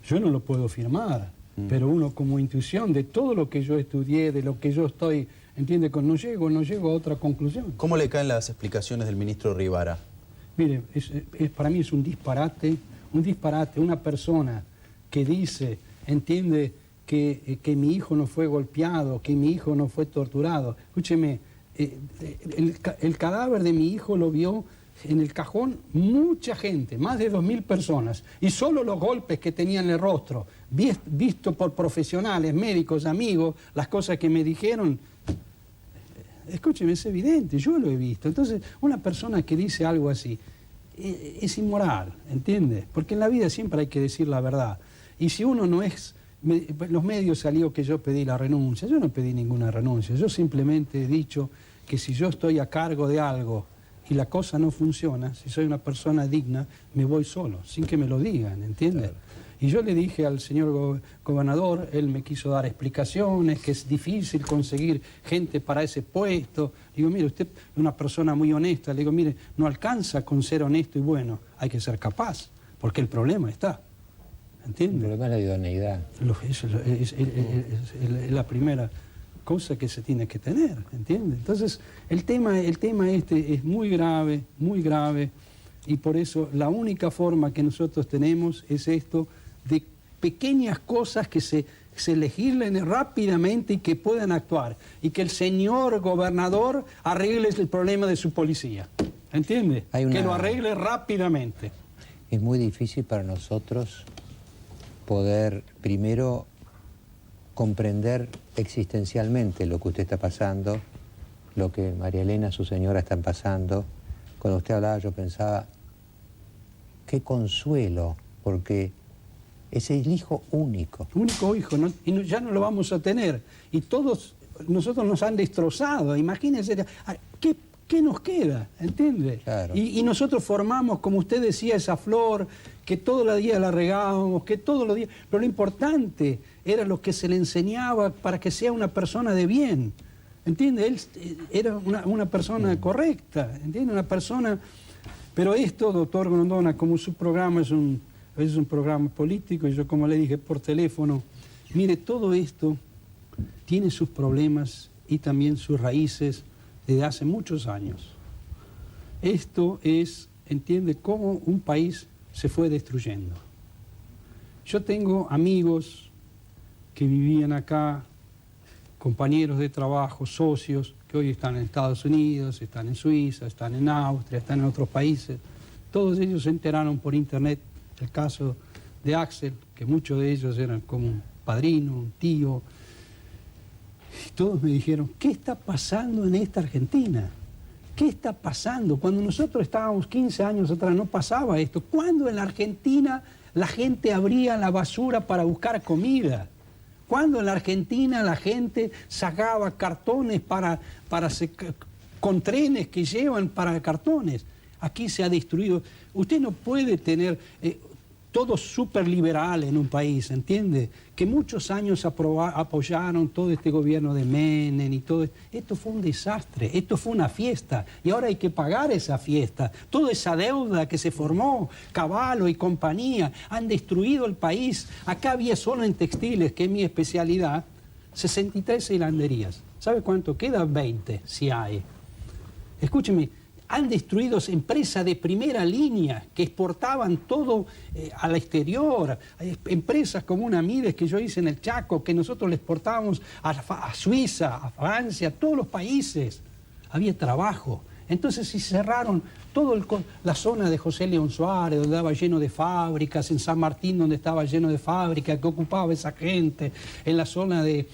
Yo no lo puedo afirmar, pero uno como intuición de todo lo que yo estudié, de lo que yo estoy, ¿entiende? No llego a otra conclusión. ¿Cómo le caen las explicaciones del ministro Rivara? Mire, para mí es un disparate, una persona que dice, entiende, que mi hijo no fue golpeado, que mi hijo no fue torturado. Escúcheme, el cadáver de mi hijo lo vio en el cajón mucha gente, más de 2.000 personas, y solo los golpes que tenía en el rostro, visto por profesionales, médicos, amigos, las cosas que me dijeron, escúcheme, es evidente, yo lo he visto. Entonces, una persona que dice algo así es inmoral, ¿entiendes? Porque en la vida siempre hay que decir la verdad. Y si uno no es... los medios salió que yo pedí la renuncia. Yo no pedí ninguna renuncia. Yo simplemente he dicho que si yo estoy a cargo de algo y la cosa no funciona, si soy una persona digna, me voy solo, sin que me lo digan, ¿entiendes? Claro. Y yo le dije al señor gobernador, él me quiso dar explicaciones, que es difícil conseguir gente para ese puesto. Digo, mire, usted es una persona muy honesta. Le digo, mire, no alcanza con ser honesto y bueno, hay que ser capaz, porque el problema está. ¿Entiendes? El problema es la idoneidad. Es la primera cosa que se tiene que tener, ¿entiendes? Entonces, el tema este es muy grave, y por eso la única forma que nosotros tenemos es esto de pequeñas cosas que se legislen rápidamente y que puedan actuar, y que el señor gobernador arregle el problema de su policía. ¿entiende? Que lo arregle rápidamente. Es muy difícil para nosotros poder, primero, comprender existencialmente lo que usted está pasando, lo que María Elena, su señora, están pasando. Cuando usted hablaba yo pensaba, qué consuelo, porque es el hijo único. Único hijo, ¿no? Y ya no lo vamos a tener. Y todos nosotros nos han destrozado. Imagínense, ¿qué nos queda? ¿Entiende? Claro. Y nosotros formamos, como usted decía, esa flor, que todos los días la regábamos, que todos los días... Pero lo importante era lo que se le enseñaba para que sea una persona de bien. ¿Entiende? Él era una persona correcta, ¿entiende? Una persona... Pero esto, doctor Grondona, como su programa es un programa político, y yo, como le dije por teléfono, mire, todo esto tiene sus problemas y también sus raíces desde hace muchos años. Esto es, entiende, cómo un país se fue destruyendo. Yo tengo amigos que vivían acá, compañeros de trabajo, socios, que hoy están en Estados Unidos, están en Suiza, están en Austria, están en otros países. Todos ellos se enteraron por internet del caso de Axel, que muchos de ellos eran como un padrino, un tío. Y todos me dijeron, ¿qué está pasando en esta Argentina? ¿Qué está pasando? Cuando nosotros estábamos 15 años atrás no pasaba esto. ¿Cuándo en la Argentina la gente abría la basura para buscar comida? ¿Cuándo en la Argentina la gente sacaba cartones con trenes que llevan para cartones? Aquí se ha destruido. Usted no puede tener todo súper liberal en un país, ¿entiende? Que muchos años apoyaron todo este gobierno de Menem y todo. Esto fue un desastre, esto fue una fiesta y ahora hay que pagar esa fiesta. Toda esa deuda que se formó, Cavallo y compañía, han destruido el país. Acá había solo en textiles, que es mi especialidad, 63 hilanderías. ¿Sabe cuánto queda? 20, si hay. Escúcheme. Han destruido empresas de primera línea que exportaban todo al exterior. Empresas como una Mides que yo hice en el Chaco, que nosotros le exportábamos a Suiza, a Francia, a todos los países. Había trabajo. Entonces se cerraron toda la zona de José León Suárez, donde estaba lleno de fábricas, en San Martín, donde estaba lleno de fábricas, que ocupaba esa gente, en la zona de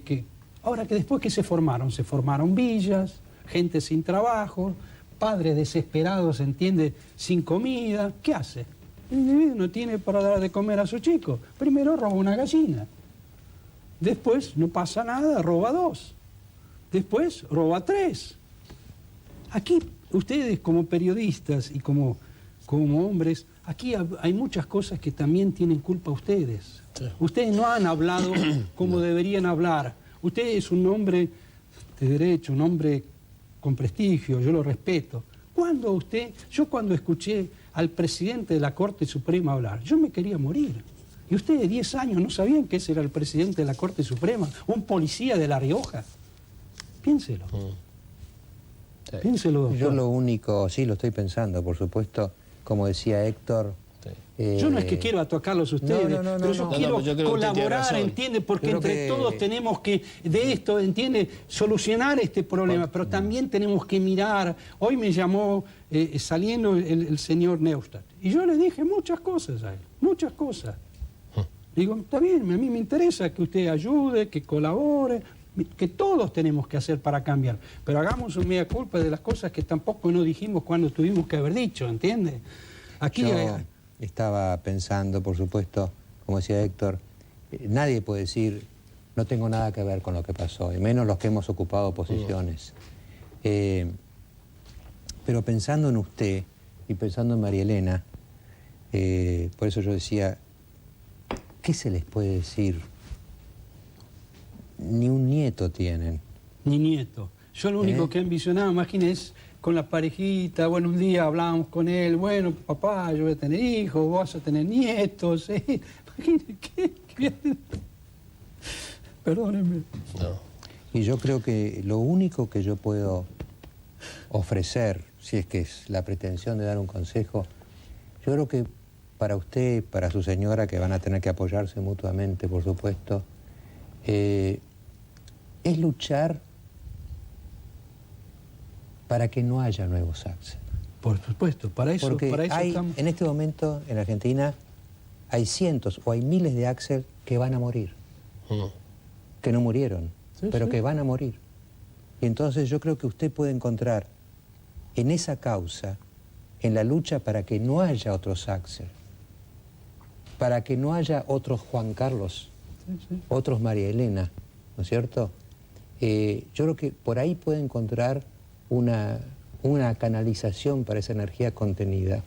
que... Ahora que después que se formaron villas, gente sin trabajo, padres desesperados, ¿entiende?, sin comida. ¿Qué hace? El individuo no tiene para dar de comer a su chico. Primero roba una gallina. Después no pasa nada, roba 2. Después roba 3. Aquí ustedes como periodistas y como hombres, aquí hay muchas cosas que también tienen culpa ustedes. Sí. Ustedes no han hablado como deberían hablar. Usted es un hombre de derecho, un hombre con prestigio, yo lo respeto. Yo cuando escuché al presidente de la Corte Suprema hablar, yo me quería morir. Y ustedes 10 años no sabían que ese era el presidente de la Corte Suprema, un policía de La Rioja. Piénselo. Sí. Piénselo, doctor. Yo lo único, sí lo estoy pensando, por supuesto, como decía Héctor. Yo no es que quiero atacarlos a ustedes, pero yo quiero colaborar, ¿entiende? Porque entre todos tenemos que, de esto, ¿entiende?, solucionar este problema, pero también tenemos que mirar. Hoy me llamó saliendo el señor Neustadt, y yo le dije muchas cosas a él, muchas cosas. Digo, está bien, a mí me interesa que usted ayude, que colabore, que todos tenemos que hacer para cambiar, pero hagamos un mea culpa de las cosas que tampoco no dijimos cuando tuvimos que haber dicho, ¿entiende? Aquí estaba pensando, por supuesto, como decía Héctor, nadie puede decir, no tengo nada que ver con lo que pasó, y menos los que hemos ocupado posiciones. Pero pensando en usted y pensando en María Elena, por eso yo decía, ¿qué se les puede decir? Ni un nieto tienen. Ni nieto. Yo lo único que ambicionaba, imagínense, con la parejita, bueno, un día hablábamos con él, bueno, papá, yo voy a tener hijos, vos vas a tener nietos, Imagínense, ¿qué? Perdónenme. No. Y yo creo que lo único que yo puedo ofrecer, si es que es la pretensión de dar un consejo, yo creo que para usted, para su señora, que van a tener que apoyarse mutuamente, por supuesto, es luchar para que no haya nuevos Axel. Por supuesto, para eso Porque estamos. en este momento en Argentina hay cientos o hay miles de Axel que van a morir, que no murieron, pero que van a morir. Y entonces yo creo que usted puede encontrar en esa causa, en la lucha para que no haya otros Axel, para que no haya otros Juan Carlos, otros María Elena, ¿no es cierto? Yo creo que por ahí puede encontrar una canalización para esa energía contenida.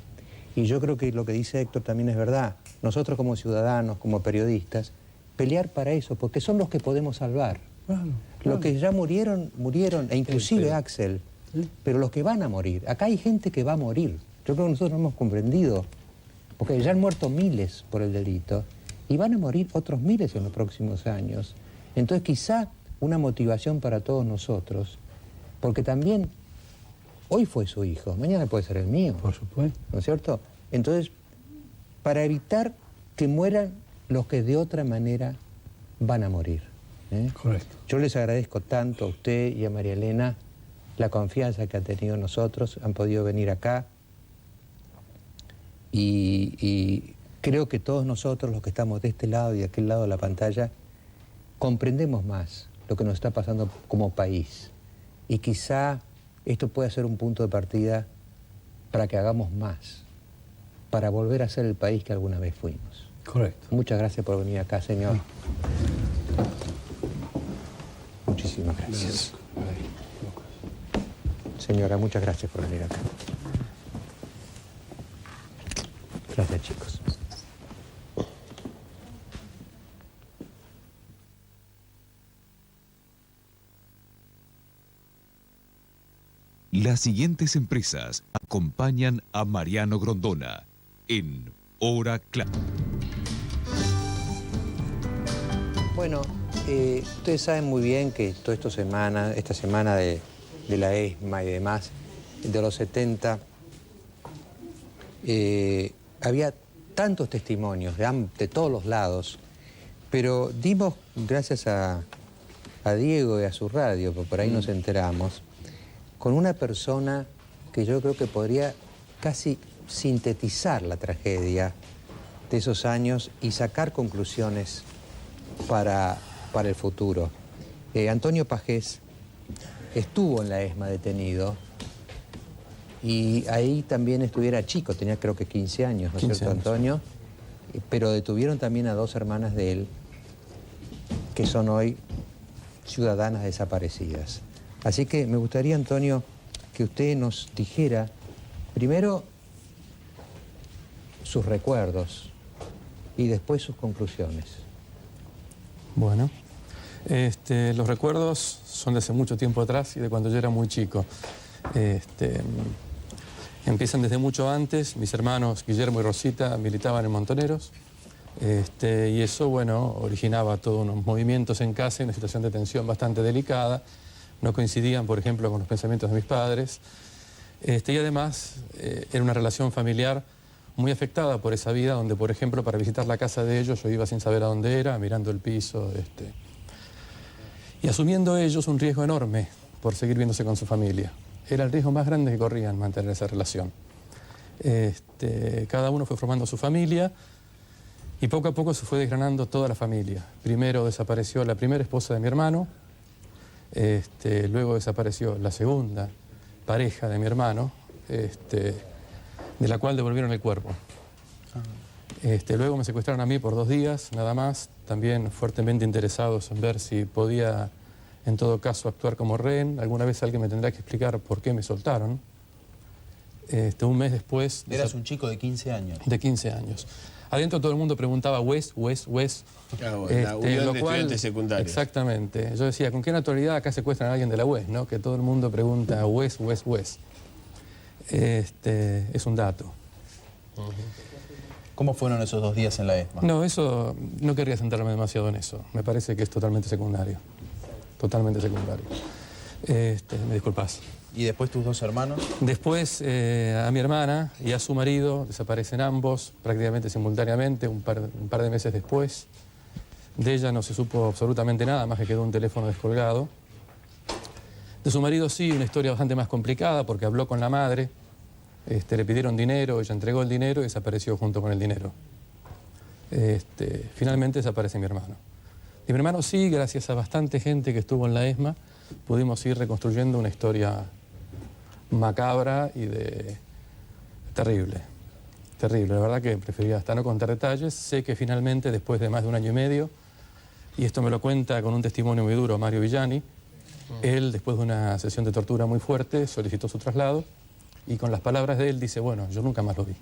Y yo creo que lo que dice Héctor también es verdad. Nosotros como ciudadanos, como periodistas, pelear para eso, porque son los que podemos salvar. Claro. Los que ya murieron, e inclusive Axel, pero los que van a morir. Acá hay gente que va a morir. Yo creo que nosotros no hemos comprendido, porque ya han muerto miles por el delito, y van a morir otros miles en los próximos años. Entonces quizá una motivación para todos nosotros, porque también hoy fue su hijo, mañana puede ser el mío. Por supuesto. ¿No es cierto? Entonces, para evitar que mueran los que de otra manera van a morir. Correcto. Yo les agradezco tanto a usted y a María Elena la confianza que han tenido en nosotros, han podido venir acá y creo que todos nosotros, los que estamos de este lado y de aquel lado de la pantalla, comprendemos más lo que nos está pasando como país y quizá esto pueda ser un punto de partida para que hagamos más, para volver a ser el país que alguna vez fuimos. Correcto. Muchas gracias por venir acá, señor. Muchísimas gracias. Señora, muchas gracias por venir acá. Gracias, chicos. Las siguientes empresas acompañan a Mariano Grondona en Hora Clave. Bueno, ustedes saben muy bien que toda esta semana de la ESMA y demás, de los 70, había tantos testimonios de todos los lados, pero dimos, gracias a Diego y a su radio, porque por ahí nos enteramos, con una persona que yo creo que podría casi sintetizar la tragedia de esos años y sacar conclusiones para el futuro. Antonio Pagés estuvo en la ESMA detenido y ahí también estuviera chico, tenía creo que 15 años, ¿no es cierto, Antonio? Pero detuvieron también a dos hermanas de él que son hoy ciudadanas desaparecidas. Así que me gustaría, Antonio, que usted nos dijera primero sus recuerdos y después sus conclusiones. Bueno, los recuerdos son de hace mucho tiempo atrás y de cuando yo era muy chico. Empiezan desde mucho antes. Mis hermanos Guillermo y Rosita militaban en Montoneros. Y eso, bueno, originaba todos unos movimientos en casa y una situación de tensión bastante delicada. No coincidían, por ejemplo, con los pensamientos de mis padres. Y además, era una relación familiar muy afectada por esa vida, donde, por ejemplo, para visitar la casa de ellos, yo iba sin saber a dónde era, mirando el piso, y asumiendo ellos un riesgo enorme por seguir viéndose con su familia. Era el riesgo más grande que corrían mantener esa relación. Cada uno fue formando su familia y poco a poco se fue desgranando toda la familia. Primero desapareció la primera esposa de mi hermano, luego desapareció la segunda pareja de mi hermano, de la cual devolvieron el cuerpo. Luego me secuestraron a mí por 2 días, nada más, también fuertemente interesados en ver si podía, en todo caso, actuar como rehén. Alguna vez alguien me tendrá que explicar por qué me soltaron. Un mes después... Eras un chico de 15 años. De 15 años. Adentro todo el mundo preguntaba Wes. Claro, la unión de estudiantes secundarios. Exactamente. Yo decía, ¿con qué naturalidad acá secuestran a alguien de la UES? ¿No? Que todo el mundo pregunta Wes. Es un dato. ¿Cómo fueron esos 2 días en la ESMA? No, eso, no querría centrarme demasiado en eso. Me parece que es totalmente secundario. Totalmente secundario. Me disculpas. ¿Y después tus 2 hermanos? Después a mi hermana y a su marido desaparecen ambos prácticamente simultáneamente, un par de meses después. De ella no se supo absolutamente nada, más que quedó un teléfono descolgado. De su marido sí, una historia bastante más complicada porque habló con la madre Le pidieron dinero, ella entregó el dinero y desapareció junto con el dinero. Finalmente desaparece mi hermano. Y mi hermano sí, gracias a bastante gente que estuvo en la ESMA, pudimos ir reconstruyendo una historia macabra y terrible. Terrible, la verdad que prefería hasta no contar detalles. Sé que finalmente, después de más de 1 año y medio, y esto me lo cuenta con un testimonio muy duro Mario Villani, él, después de una sesión de tortura muy fuerte, solicitó su traslado y con las palabras de él dice, bueno, yo nunca más lo vi.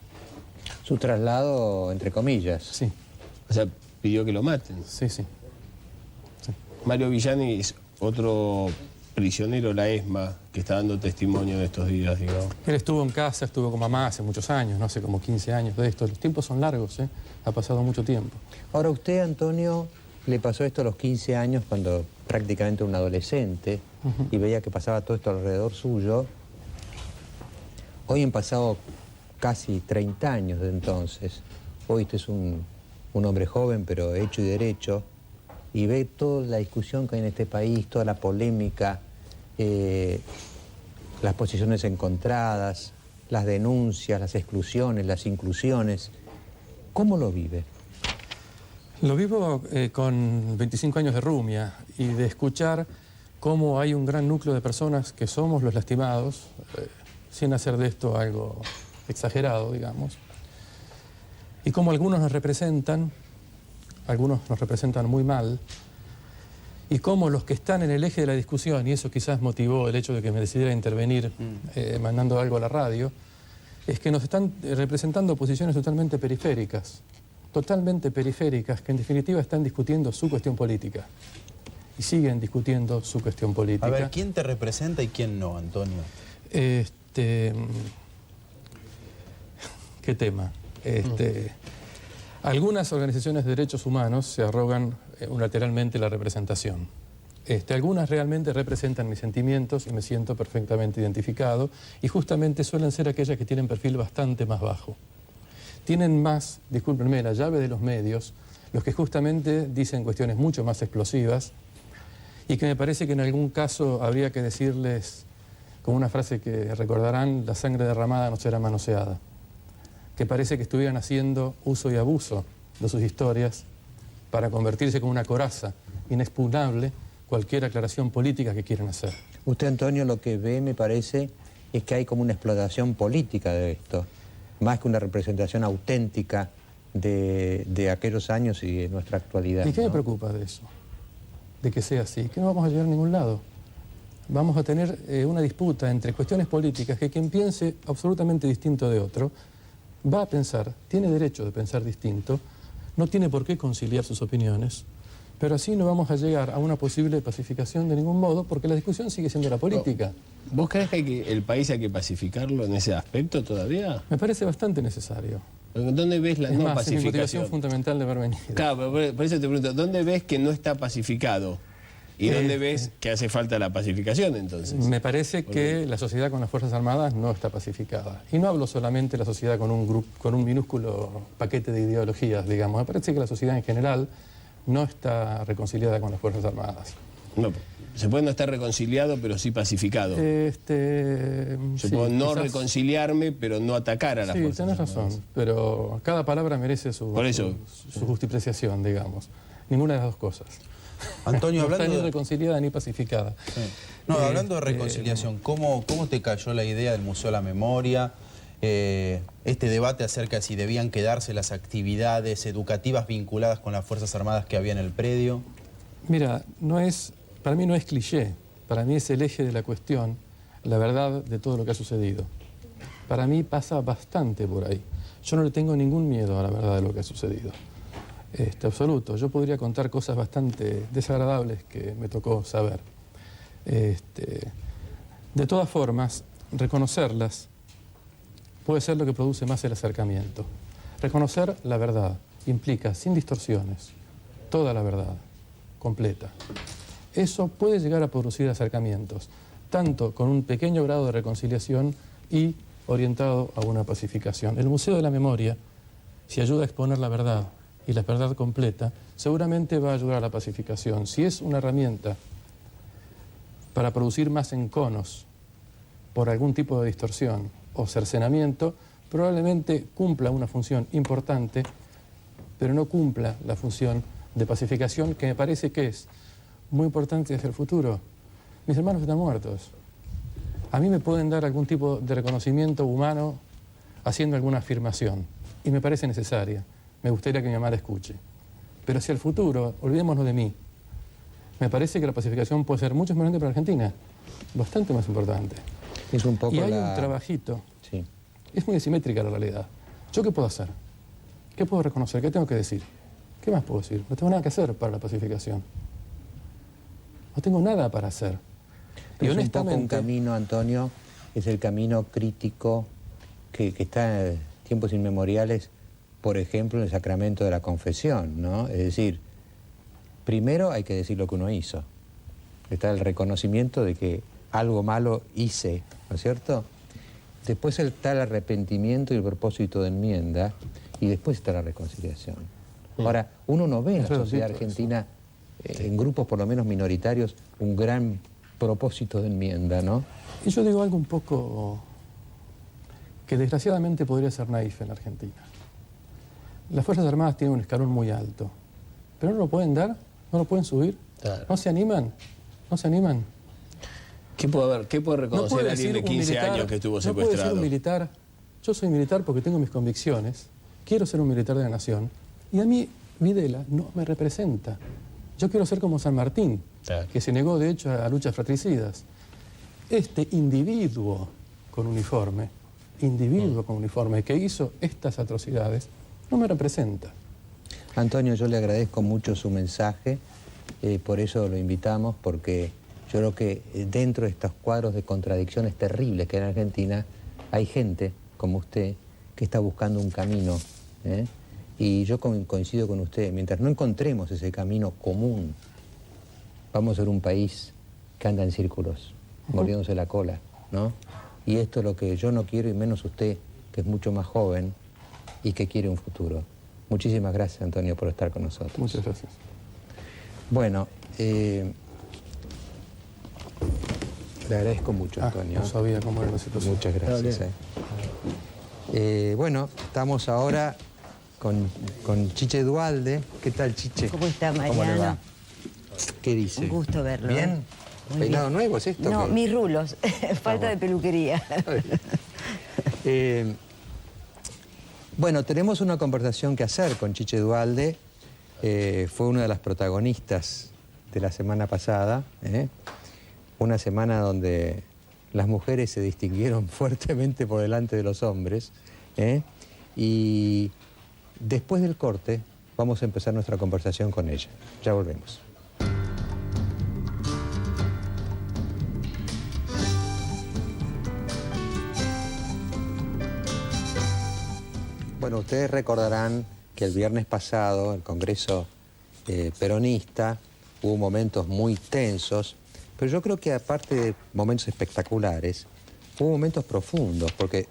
Su traslado, entre comillas. Sí. O sea, pidió que lo maten. Sí, sí. Mario Villani es otro prisionero de la ESMA que está dando testimonio de estos días, digamos. Él estuvo en casa, estuvo con mamá hace muchos años, no sé, como 15 años de esto. Los tiempos son largos, ¿eh? Ha pasado mucho tiempo. Ahora, usted, Antonio, le pasó esto a los 15 años cuando prácticamente era un adolescente y veía que pasaba todo esto alrededor suyo. Hoy han pasado casi 30 años de entonces. Hoy usted es un hombre joven, pero hecho y derecho, y ve toda la discusión que hay en este país, toda la polémica, las posiciones encontradas, las denuncias, las exclusiones, las inclusiones. ¿Cómo lo vive? Lo vivo con 25 años de rumia y de escuchar cómo hay un gran núcleo de personas que somos los lastimados, sin hacer de esto algo exagerado, digamos, y cómo algunos nos representan muy mal, y cómo los que están en el eje de la discusión, y eso quizás motivó el hecho de que me decidiera intervenir mandando algo a la radio, es que nos están representando posiciones totalmente periféricas, que en definitiva están discutiendo su cuestión política. Y siguen discutiendo su cuestión política. A ver, ¿quién te representa y quién no, Antonio? ¿Qué tema? Algunas organizaciones de derechos humanos se arrogan unilateralmente la representación. Algunas realmente representan mis sentimientos y me siento perfectamente identificado, y justamente suelen ser aquellas que tienen perfil bastante más bajo. Tienen más, discúlpenme, la llave de los medios, los que justamente dicen cuestiones mucho más explosivas y que me parece que en algún caso habría que decirles, con una frase que recordarán, la sangre derramada no será manoseada, que parece que estuvieran haciendo uso y abuso de sus historias para convertirse con una coraza inexpugnable cualquier aclaración política que quieran hacer. Usted, Antonio, lo que ve, me parece, es que hay como una explotación política de esto, más que una representación auténtica de aquellos años y de nuestra actualidad. ¿Y qué me preocupa de eso? De que sea así, que no vamos a llegar a ningún lado. Vamos a tener una disputa entre cuestiones políticas que quien piense absolutamente distinto de otro va a pensar, tiene derecho de pensar distinto, no tiene por qué conciliar sus opiniones, pero así no vamos a llegar a una posible pacificación de ningún modo, porque la discusión sigue siendo la política. ¿Vos crees que el país hay que pacificarlo en ese aspecto todavía? Me parece bastante necesario. ¿Dónde ves la no pacificación? Es mi motivación fundamental de haber venido. Claro, pero por eso te pregunto, ¿dónde ves que no está pacificado? ¿Y dónde ves que hace falta la pacificación, entonces? Me parece que la sociedad con las Fuerzas Armadas no está pacificada. Y no hablo solamente de la sociedad con un minúsculo paquete de ideologías, digamos. Me parece que la sociedad en general no está reconciliada con las Fuerzas Armadas. No, se puede no estar reconciliado, pero sí pacificado. Se puede no reconciliarme, pero no atacar a las Fuerzas Armadas. Sí, tenés razón, pero cada palabra merece su justipreciación, digamos. Ninguna de las dos cosas. Antonio, no está ni reconciliada ni pacificada. Sí. No, hablando de reconciliación, ¿cómo te cayó la idea del Museo de la Memoria? Este debate acerca de si debían quedarse las actividades educativas vinculadas con las Fuerzas Armadas que había en el predio. Mira, para mí no es cliché, para mí es el eje de la cuestión, la verdad de todo lo que ha sucedido. Para mí pasa bastante por ahí. Yo no le tengo ningún miedo a la verdad de lo que ha sucedido. Absoluto. Yo podría contar cosas bastante desagradables que me tocó saber. De todas formas, reconocerlas puede ser lo que produce más el acercamiento. Reconocer la verdad implica, sin distorsiones, toda la verdad, completa. Eso puede llegar a producir acercamientos, tanto con un pequeño grado de reconciliación y orientado a una pacificación. El Museo de la Memoria, si ayuda a exponer la verdad y la verdad completa, seguramente va a ayudar a la pacificación. Si es una herramienta para producir más enconos por algún tipo de distorsión, o cercenamiento, probablemente cumpla una función importante, pero no cumpla la función de pacificación que me parece que es muy importante hacia el futuro. Mis hermanos están muertos. A mí me pueden dar algún tipo de reconocimiento humano haciendo alguna afirmación, y me parece necesaria. Me gustaría que mi mamá la escuche. Pero hacia el futuro, olvidémonos de mí. Me parece que la pacificación puede ser mucho más importante para Argentina, bastante más importante. Es un poco y hay un trabajito. Sí. Es muy asimétrica la realidad. ¿Yo qué puedo hacer? ¿Qué puedo reconocer? ¿Qué tengo que decir? ¿Qué más puedo decir? No tengo nada que hacer para la pacificación. No tengo nada para hacer. Y es honestamente, un poco un camino, Antonio, es el camino crítico que está en tiempos inmemoriales, por ejemplo, en el sacramento de la confesión, ¿no? Es decir, primero hay que decir lo que uno hizo. Está el reconocimiento de que algo malo hice, ¿no es cierto? Después está el arrepentimiento y el propósito de enmienda, y después está la reconciliación. Ahora, uno no ve en la sociedad argentina, en grupos por lo menos minoritarios, un gran propósito de enmienda, ¿no? Y yo digo algo un poco que desgraciadamente podría ser naif en la Argentina. Las Fuerzas Armadas tienen un escalón muy alto, pero no lo pueden dar, no lo pueden subir, Claro. no se animan, no se animan. ¿Qué puede reconocer alguien de 15 años que estuvo No puede secuestrado? decir un militar, yo soy militar porque tengo mis convicciones, quiero ser un militar de la nación, y a mí Videla no me representa. Yo quiero ser como San Martín, Claro. que se negó de hecho a luchas fratricidas. Este individuo con uniforme que hizo estas atrocidades, no me representa. Antonio, yo le agradezco mucho su mensaje, por eso lo invitamos, porque yo creo que dentro de estos cuadros de contradicciones terribles que hay en Argentina, hay gente como usted que está buscando un camino, ¿eh? Y yo coincido con usted, mientras no encontremos ese camino común, vamos a ser un país que anda en círculos, mordiéndose la cola, ¿no? Y esto es lo que yo no quiero, y menos usted, que es mucho más joven y que quiere un futuro. Muchísimas gracias, Antonio, por estar con nosotros. Muchas gracias. Bueno, le agradezco mucho, Antonio. No sabía cómo era la situación. Muchas gracias. Bueno, estamos ahora con Chiche Duhalde. ¿Qué tal, Chiche? ¿Cómo está, Mariano? ¿Cómo le va? ¿Qué dice? Un gusto verlo. ¿Bien? Muy ¿Peinado bien. nuevo es esto? No, ¿Qué? mis rulos. Falta de peluquería. Bueno, tenemos una conversación que hacer con Chiche Duhalde. Fue una de las protagonistas de la semana pasada. Una semana donde las mujeres se distinguieron fuertemente por delante de los hombres. Y después del corte vamos a empezar nuestra conversación con ella. Ya volvemos. Bueno, ustedes recordarán que el viernes pasado, el Congreso peronista, hubo momentos muy tensos, pero yo creo que aparte de momentos espectaculares, hubo momentos profundos, porque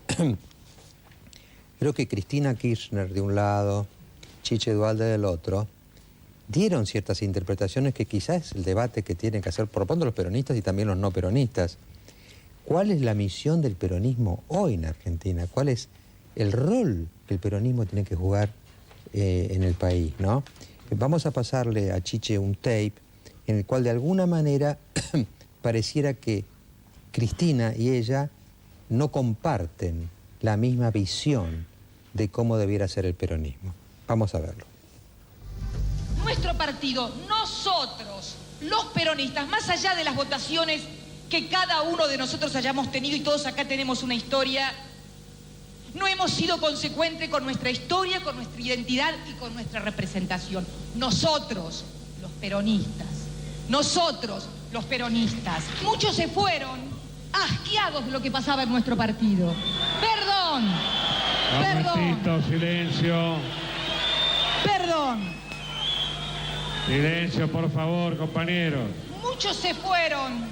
creo que Cristina Kirchner de un lado, Chiche Duhalde del otro, dieron ciertas interpretaciones que quizás es el debate que tienen que hacer, por lo pronto, los peronistas y también los no peronistas. ¿Cuál es la misión del peronismo hoy en Argentina? ¿Cuál es el rol que el peronismo tiene que jugar en el país, ¿no? Vamos a pasarle a Chiche un tape en el cual de alguna manera pareciera que Cristina y ella no comparten la misma visión de cómo debiera ser el peronismo. Vamos a verlo. Nuestro partido, nosotros, los peronistas, más allá de las votaciones que cada uno de nosotros hayamos tenido, y todos acá tenemos una historia, no hemos sido consecuentes con nuestra historia, con nuestra identidad y con nuestra representación. Nosotros, los peronistas. Nosotros, los peronistas. Muchos se fueron asqueados de lo que pasaba en nuestro partido. Perdón. Perdón. Silencio. Perdón. Silencio, por favor, compañeros. Muchos se fueron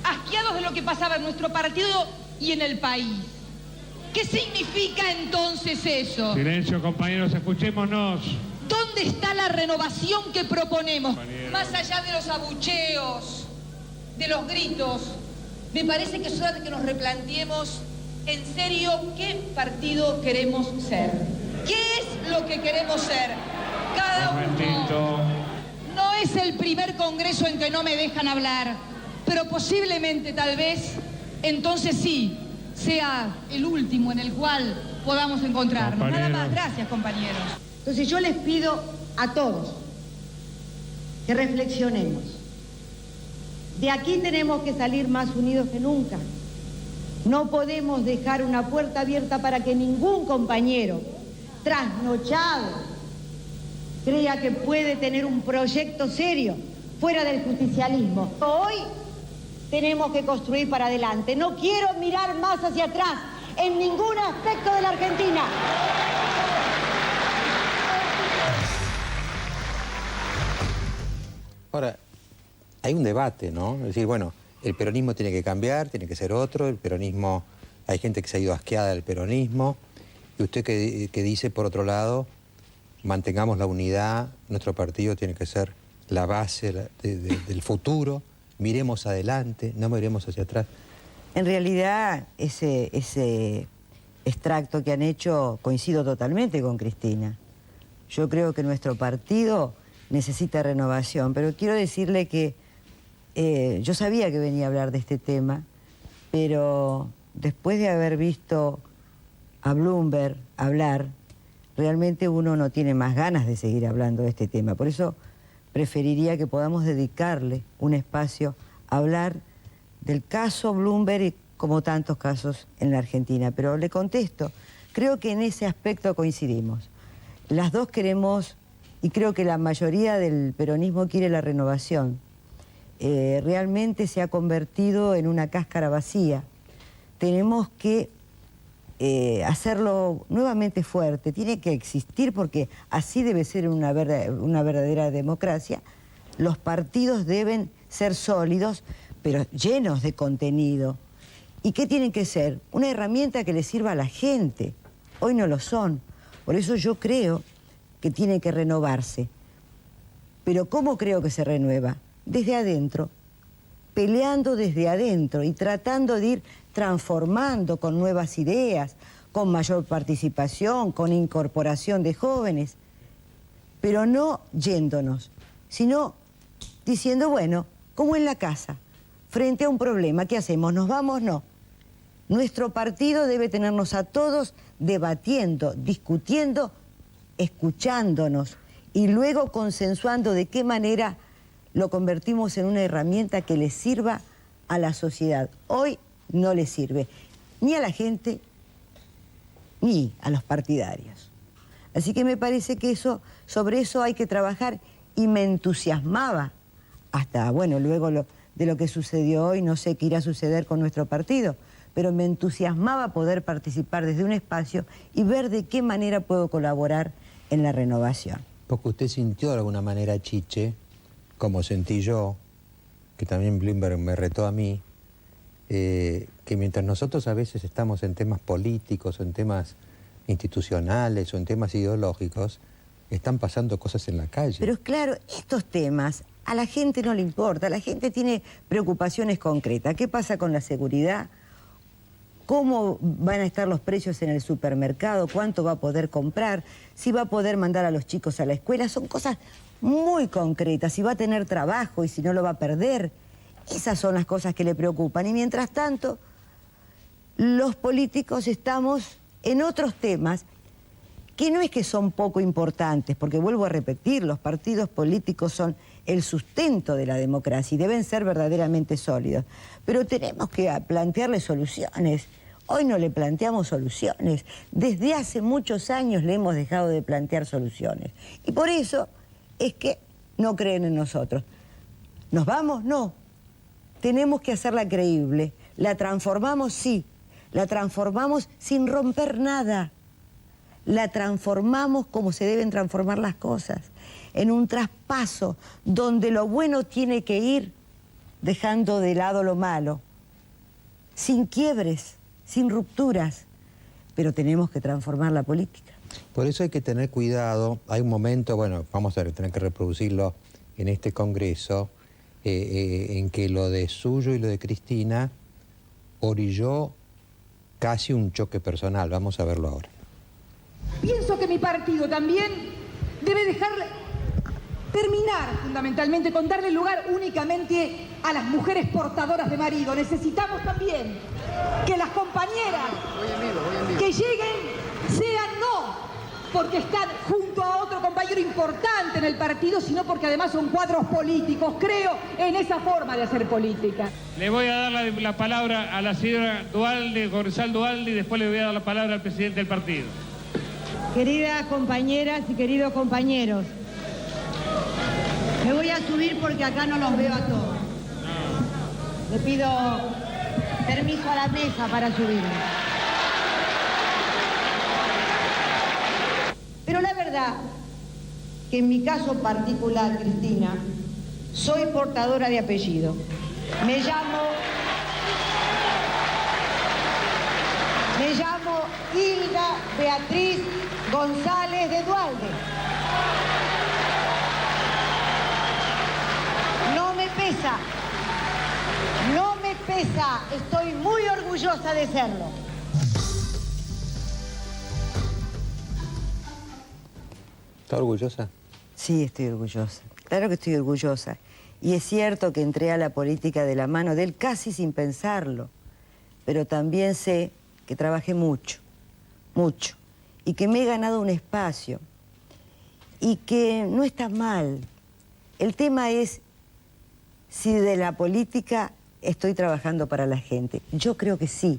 asqueados de lo que pasaba en nuestro partido y en el país. ¿Qué significa entonces eso? Silencio, compañeros, escuchémonos. ¿Dónde está la renovación que proponemos? Compañero. Más allá de los abucheos, de los gritos, me parece que es hora de que nos replanteemos en serio qué partido queremos ser. ¿Qué es lo que queremos ser? Cada uno. No es el primer congreso en que no me dejan hablar, pero posiblemente, tal vez, entonces sí, sea el último en el cual podamos encontrarnos. Compañeros. Nada más, gracias, compañeros. Entonces yo les pido a todos que reflexionemos. De aquí tenemos que salir más unidos que nunca. No podemos dejar una puerta abierta para que ningún compañero trasnochado crea que puede tener un proyecto serio fuera del justicialismo. Hoy tenemos que construir para adelante. No quiero mirar más hacia atrás en ningún aspecto de la Argentina. Ahora, hay un debate, ¿no? Es decir, bueno, el peronismo tiene que cambiar, tiene que ser otro, el peronismo, hay gente que se ha ido asqueada del peronismo, y usted que dice, por otro lado, mantengamos la unidad, nuestro partido tiene que ser la base del futuro, miremos adelante, no miremos hacia atrás. En realidad, ese extracto que han hecho coincido totalmente con Cristina. Yo creo que nuestro partido necesita renovación, pero quiero decirle que yo sabía que venía a hablar de este tema, pero después de haber visto a Bloomberg hablar, realmente uno no tiene más ganas de seguir hablando de este tema. Por eso preferiría que podamos dedicarle un espacio a hablar del caso Bloomberg y como tantos casos en la Argentina. Pero le contesto, creo que en ese aspecto coincidimos. Las dos queremos, y creo que la mayoría del peronismo quiere la renovación. Realmente se ha convertido en una cáscara vacía. Tenemos que hacerlo nuevamente fuerte, tiene que existir porque así debe ser una verdadera democracia. Los partidos deben ser sólidos, pero llenos de contenido. ¿Y qué tienen que ser? Una herramienta que le sirva a la gente. Hoy no lo son. Por eso yo creo que tiene que renovarse. Pero ¿cómo creo que se renueva? Desde adentro, peleando desde adentro y tratando de ir transformando con nuevas ideas, con mayor participación, con incorporación de jóvenes, pero no yéndonos, sino diciendo, bueno, como en la casa, frente a un problema, ¿qué hacemos? ¿Nos vamos? No. Nuestro partido debe tenernos a todos debatiendo, discutiendo, escuchándonos y luego consensuando de qué manera lo convertimos en una herramienta que le sirva a la sociedad. Hoy no le sirve ni a la gente ni a los partidarios. Así que me parece que sobre eso hay que trabajar y me entusiasmaba hasta, bueno, luego de lo que sucedió hoy, no sé qué irá a suceder con nuestro partido, pero me entusiasmaba poder participar desde un espacio y ver de qué manera puedo colaborar en la renovación. Porque usted sintió de alguna manera, Chiche, como sentí yo, que también Bloomberg me retó a mí, que mientras nosotros a veces estamos en temas políticos, en temas institucionales o en temas ideológicos, están pasando cosas en la calle. Pero claro, estos temas a la gente no le importa, la gente tiene preocupaciones concretas. ¿Qué pasa con la seguridad? ¿Cómo van a estar los precios en el supermercado? ¿Cuánto va a poder comprar? ¿Si va a poder mandar a los chicos a la escuela? Son cosas muy concretas. Si va a tener trabajo y si no lo va a perder. Esas son las cosas que le preocupan. Y mientras tanto, los políticos estamos en otros temas que no es que son poco importantes, porque vuelvo a repetir, los partidos políticos son el sustento de la democracia y deben ser verdaderamente sólidos. Pero tenemos que plantearle soluciones. Hoy no le planteamos soluciones. Desde hace muchos años le hemos dejado de plantear soluciones. Y por eso es que no creen en nosotros. ¿Nos vamos? No. Tenemos que hacerla creíble. ¿La transformamos? Sí. La transformamos sin romper nada. La transformamos como se deben transformar las cosas, en un traspaso donde lo bueno tiene que ir dejando de lado lo malo, sin quiebres, sin rupturas, pero tenemos que transformar la política. Por eso hay que tener cuidado. Hay un momento, bueno, vamos a tener que reproducirlo en este congreso, en que lo de Suyo y lo de Cristina orilló casi un choque personal. Vamos a verlo ahora. Pienso que mi partido también debe terminar fundamentalmente con darle lugar únicamente a las mujeres portadoras de marido. Necesitamos también que las compañeras que lleguen sean no porque están junto a otro compañero importante en el partido, sino porque además son cuadros políticos. Creo en esa forma de hacer política. Le voy a dar la palabra a la señora Duhalde, Gonzalo Duhalde, y después le voy a dar la palabra al presidente del partido. Queridas compañeras y queridos compañeros, me voy a subir porque acá no los veo a todos. Le pido permiso a la mesa para subirme. Pero la verdad que en mi caso particular, Cristina, soy portadora de apellido. Me llamo Hilda Beatriz González de Duhalde. No me pesa, estoy muy orgullosa de serlo. ¿Está orgullosa? Sí, estoy orgullosa. Claro que estoy orgullosa. Y es cierto que entré a la política de la mano de él casi sin pensarlo. Pero también sé que trabajé mucho, mucho. Y que me he ganado un espacio. Y que no está mal. El tema es si de la política estoy trabajando para la gente. Yo creo que sí.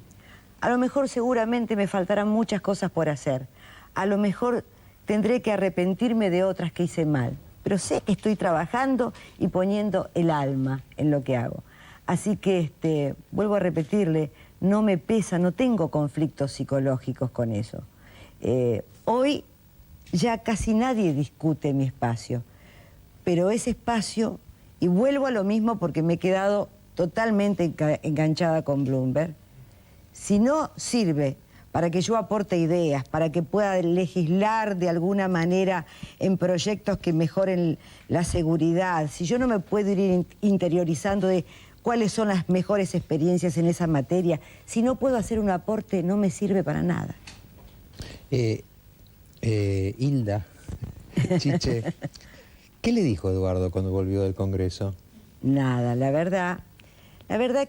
A lo mejor seguramente me faltarán muchas cosas por hacer. A lo mejor tendré que arrepentirme de otras que hice mal. Pero sé que estoy trabajando y poniendo el alma en lo que hago. Así que, vuelvo a repetirle, no me pesa, no tengo conflictos psicológicos con eso. Hoy ya casi nadie discute mi espacio, pero ese espacio, y vuelvo a lo mismo porque me he quedado totalmente enganchada con Bloomberg, si no sirve para que yo aporte ideas, para que pueda legislar de alguna manera en proyectos que mejoren la seguridad, si yo no me puedo ir interiorizando de cuáles son las mejores experiencias en esa materia, si no puedo hacer un aporte, no me sirve para nada. Hilda, Chiche, ¿qué le dijo Eduardo cuando volvió del Congreso? Nada, la verdad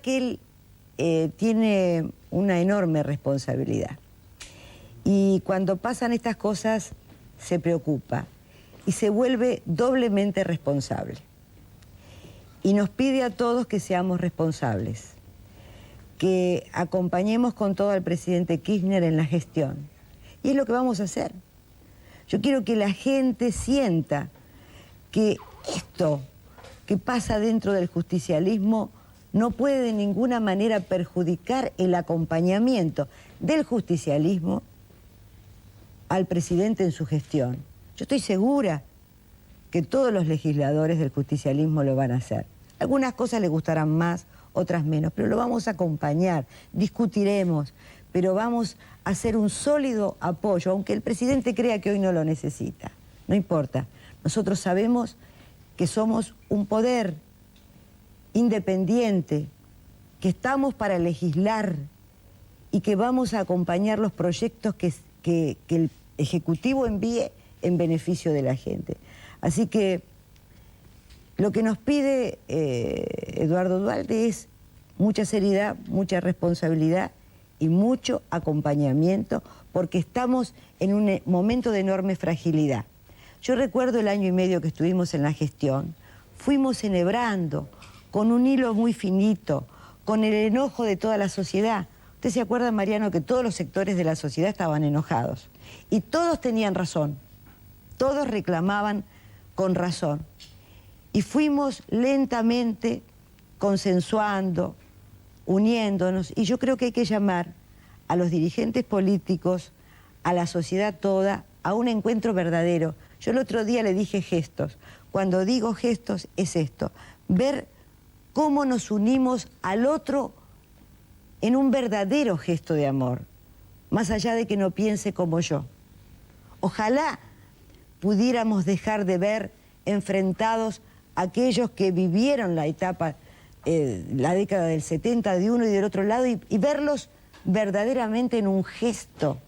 que él tiene una enorme responsabilidad. Y cuando pasan estas cosas se preocupa y se vuelve doblemente responsable. Y nos pide a todos que seamos responsables, que acompañemos con todo al presidente Kirchner en la gestión. Y es lo que vamos a hacer. Yo quiero que la gente sienta que esto que pasa dentro del justicialismo no puede de ninguna manera perjudicar el acompañamiento del justicialismo al presidente en su gestión. Yo estoy segura que todos los legisladores del justicialismo lo van a hacer. Algunas cosas les gustarán más, otras menos, pero lo vamos a acompañar, discutiremos, pero vamos a hacer un sólido apoyo, aunque el presidente crea que hoy no lo necesita. No importa, nosotros sabemos que somos un poder independiente, que estamos para legislar y que vamos a acompañar los proyectos que el Ejecutivo envíe en beneficio de la gente. Así que lo que nos pide Eduardo Duhalde es mucha seriedad, mucha responsabilidad y mucho acompañamiento, porque estamos en un momento de enorme fragilidad. Yo recuerdo el año y medio que estuvimos en la gestión, fuimos enhebrando con un hilo muy finito, con el enojo de toda la sociedad. ¿Usted se acuerda, Mariano, que todos los sectores de la sociedad estaban enojados? Y todos tenían razón, todos reclamaban con razón. Y fuimos lentamente consensuando, uniéndonos, y yo creo que hay que llamar a los dirigentes políticos, a la sociedad toda, a un encuentro verdadero. Yo el otro día le dije gestos. Cuando digo gestos es esto, ver cómo nos unimos al otro en un verdadero gesto de amor, más allá de que no piense como yo. Ojalá pudiéramos dejar de ver enfrentados a aquellos que vivieron la etapa, la década del 70 de uno y del otro lado, y verlos verdaderamente en un gesto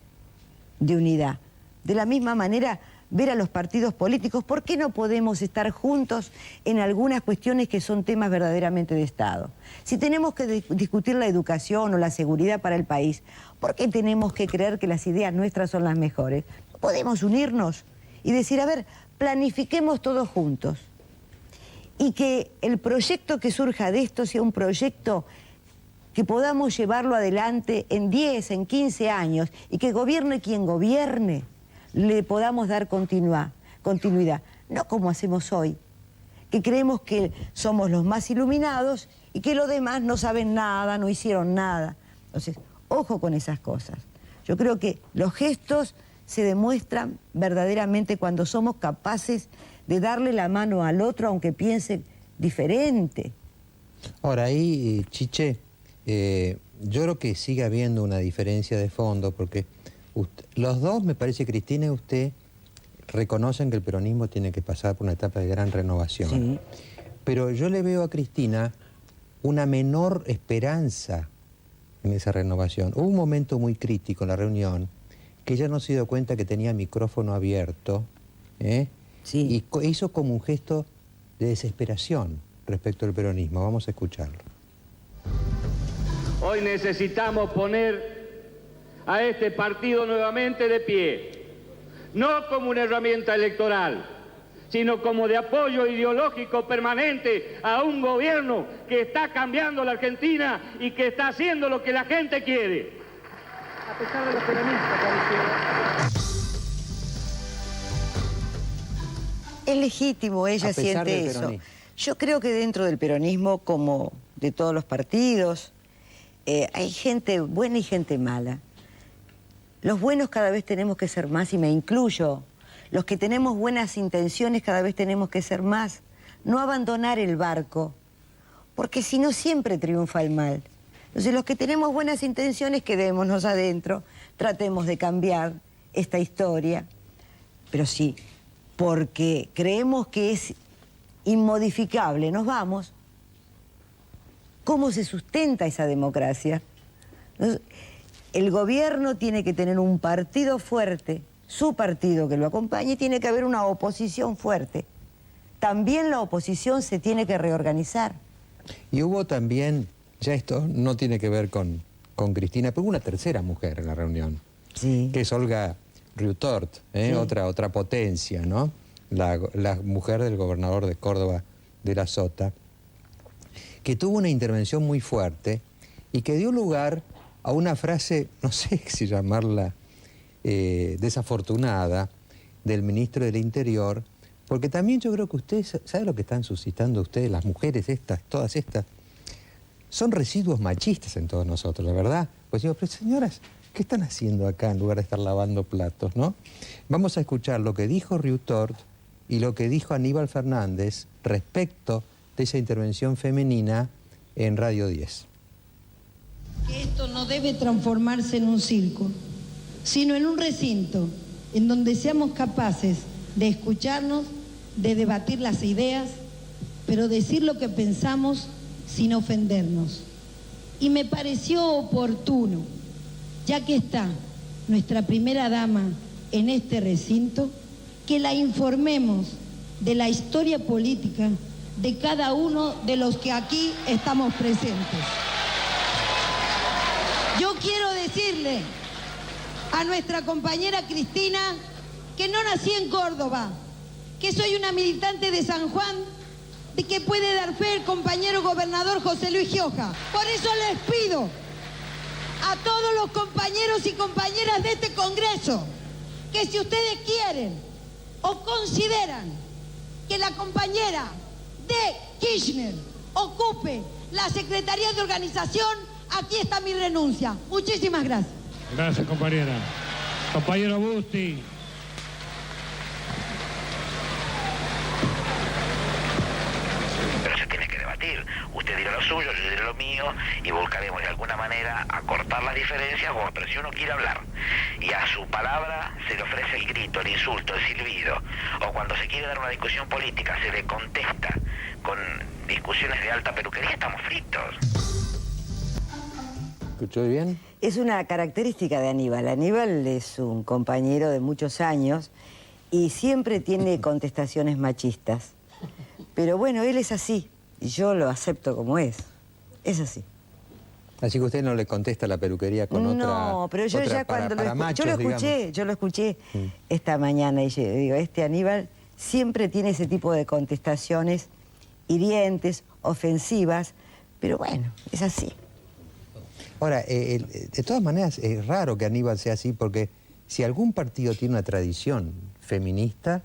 de unidad. De la misma manera, ver a los partidos políticos, ¿por qué no podemos estar juntos en algunas cuestiones que son temas verdaderamente de Estado? Si tenemos que discutir la educación o la seguridad para el país, ¿por qué tenemos que creer que las ideas nuestras son las mejores? Podemos unirnos y decir, a ver, planifiquemos todos juntos. Y que el proyecto que surja de esto sea un proyecto que podamos llevarlo adelante en 10, en 15 años, y que gobierne quien gobierne, le podamos dar continuidad. No como hacemos hoy, que creemos que somos los más iluminados y que los demás no saben nada, no hicieron nada. Entonces, ojo con esas cosas. Yo creo que los gestos se demuestran verdaderamente cuando somos capaces de darle la mano al otro aunque piense diferente. Ahora ahí, Chiche, yo creo que sigue habiendo una diferencia de fondo porque los dos, me parece, Cristina y usted, reconocen que el peronismo tiene que pasar por una etapa de gran renovación. Sí. Pero yo le veo a Cristina una menor esperanza en esa renovación. Hubo un momento muy crítico en la reunión que ella no se dio cuenta que tenía micrófono abierto, sí. Y hizo como un gesto de desesperación respecto al peronismo. Vamos a escucharlo. Hoy necesitamos poner a este partido nuevamente de pie, no como una herramienta electoral, sino como de apoyo ideológico permanente a un gobierno que está cambiando la Argentina y que está haciendo lo que la gente quiere. A pesar de los peronistas, es legítimo, ella siente eso. Yo creo que dentro del peronismo, como de todos los partidos, hay gente buena y gente mala. Los buenos cada vez tenemos que ser más, y me incluyo. Los que tenemos buenas intenciones cada vez tenemos que ser más. No abandonar el barco, porque si no siempre triunfa el mal. Entonces los que tenemos buenas intenciones, quedémonos adentro, tratemos de cambiar esta historia. Pero sí, porque creemos que es inmodificable, nos vamos. ¿Cómo se sustenta esa democracia? El gobierno tiene que tener un partido fuerte, su partido que lo acompañe, y tiene que haber una oposición fuerte. También la oposición se tiene que reorganizar. Y hubo también, ya esto no tiene que ver con Cristina, pero hubo una tercera mujer en la reunión, sí, que es Olga Riutort, sí, otra potencia, ¿no? La mujer del gobernador de Córdoba, de la Sota, que tuvo una intervención muy fuerte y que dio lugar a una frase, no sé si llamarla desafortunada, del ministro del Interior, porque también yo creo que ustedes, ¿saben lo que están suscitando ustedes, las mujeres estas, todas estas? Son residuos machistas en todos nosotros, la verdad. Pues digo, pero señoras, ¿qué están haciendo acá en lugar de estar lavando platos, no? Vamos a escuchar lo que dijo Riutort y lo que dijo Aníbal Fernández respecto de esa intervención femenina en Radio 10. Que esto no debe transformarse en un circo, sino en un recinto en donde seamos capaces de escucharnos, de debatir las ideas, pero decir lo que pensamos sin ofendernos. Y me pareció oportuno, ya que está nuestra primera dama en este recinto, que la informemos de la historia política de cada uno de los que aquí estamos presentes. Yo quiero decirle a nuestra compañera Cristina que no nací en Córdoba, que soy una militante de San Juan, de que puede dar fe el compañero gobernador José Luis Gioja. Por eso les pido a todos los compañeros y compañeras de este Congreso que si ustedes quieren o consideran que la compañera de Kirchner ocupe la Secretaría de Organización, aquí está mi renuncia. Muchísimas gracias. Gracias, compañera. Compañero Busti. Pero se tiene que debatir. Usted dirá lo suyo, yo diré lo mío y buscaremos de alguna manera acortar las diferencias. Pero si uno quiere hablar y a su palabra se le ofrece el grito, el insulto, el silbido, o cuando se quiere dar una discusión política se le contesta con discusiones de alta peluquería, estamos fritos. ¿Escuchó bien? Es una característica de Aníbal. Aníbal es un compañero de muchos años y siempre tiene contestaciones machistas. Pero bueno, él es así y yo lo acepto como es. Es así. Así que usted no le contesta la peluquería con otra... No, pero yo ya cuando yo lo escuché Mm. esta mañana y yo digo, este Aníbal siempre tiene ese tipo de contestaciones hirientes, ofensivas, pero bueno, es así. Ahora, de todas maneras, es raro que Aníbal sea así, porque si algún partido tiene una tradición feminista,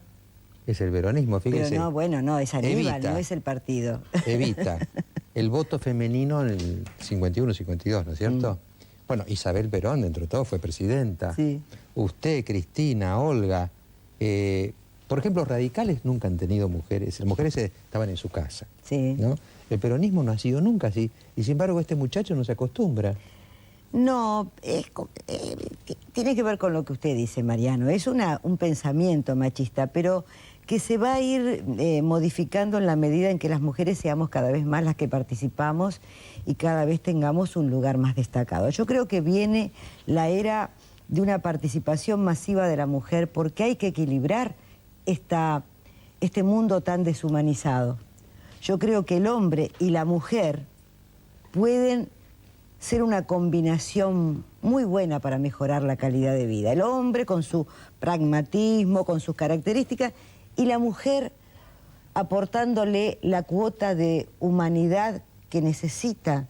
es el peronismo, fíjese. Pero no, bueno, no, es Aníbal, Evita. no es el partido. Evita el voto femenino en el 51, 52, ¿no es cierto? Bueno, Isabel Perón, dentro de todo, fue presidenta. Sí. Usted, Cristina, Olga. Por ejemplo, los radicales nunca han tenido mujeres. Las mujeres estaban en su casa. Sí. ¿No? El peronismo no ha sido nunca así. Y sin embargo, este muchacho no se acostumbra. No, tiene que ver con lo que usted dice, Mariano. Es un pensamiento machista, pero que se va a ir modificando en la medida en que las mujeres seamos cada vez más las que participamos y cada vez tengamos un lugar más destacado. Yo creo que viene la era de una participación masiva de la mujer porque hay que equilibrar este mundo tan deshumanizado. Yo creo que el hombre y la mujer pueden ser una combinación muy buena para mejorar la calidad de vida. El hombre con su pragmatismo, con sus características, y la mujer aportándole la cuota de humanidad que necesita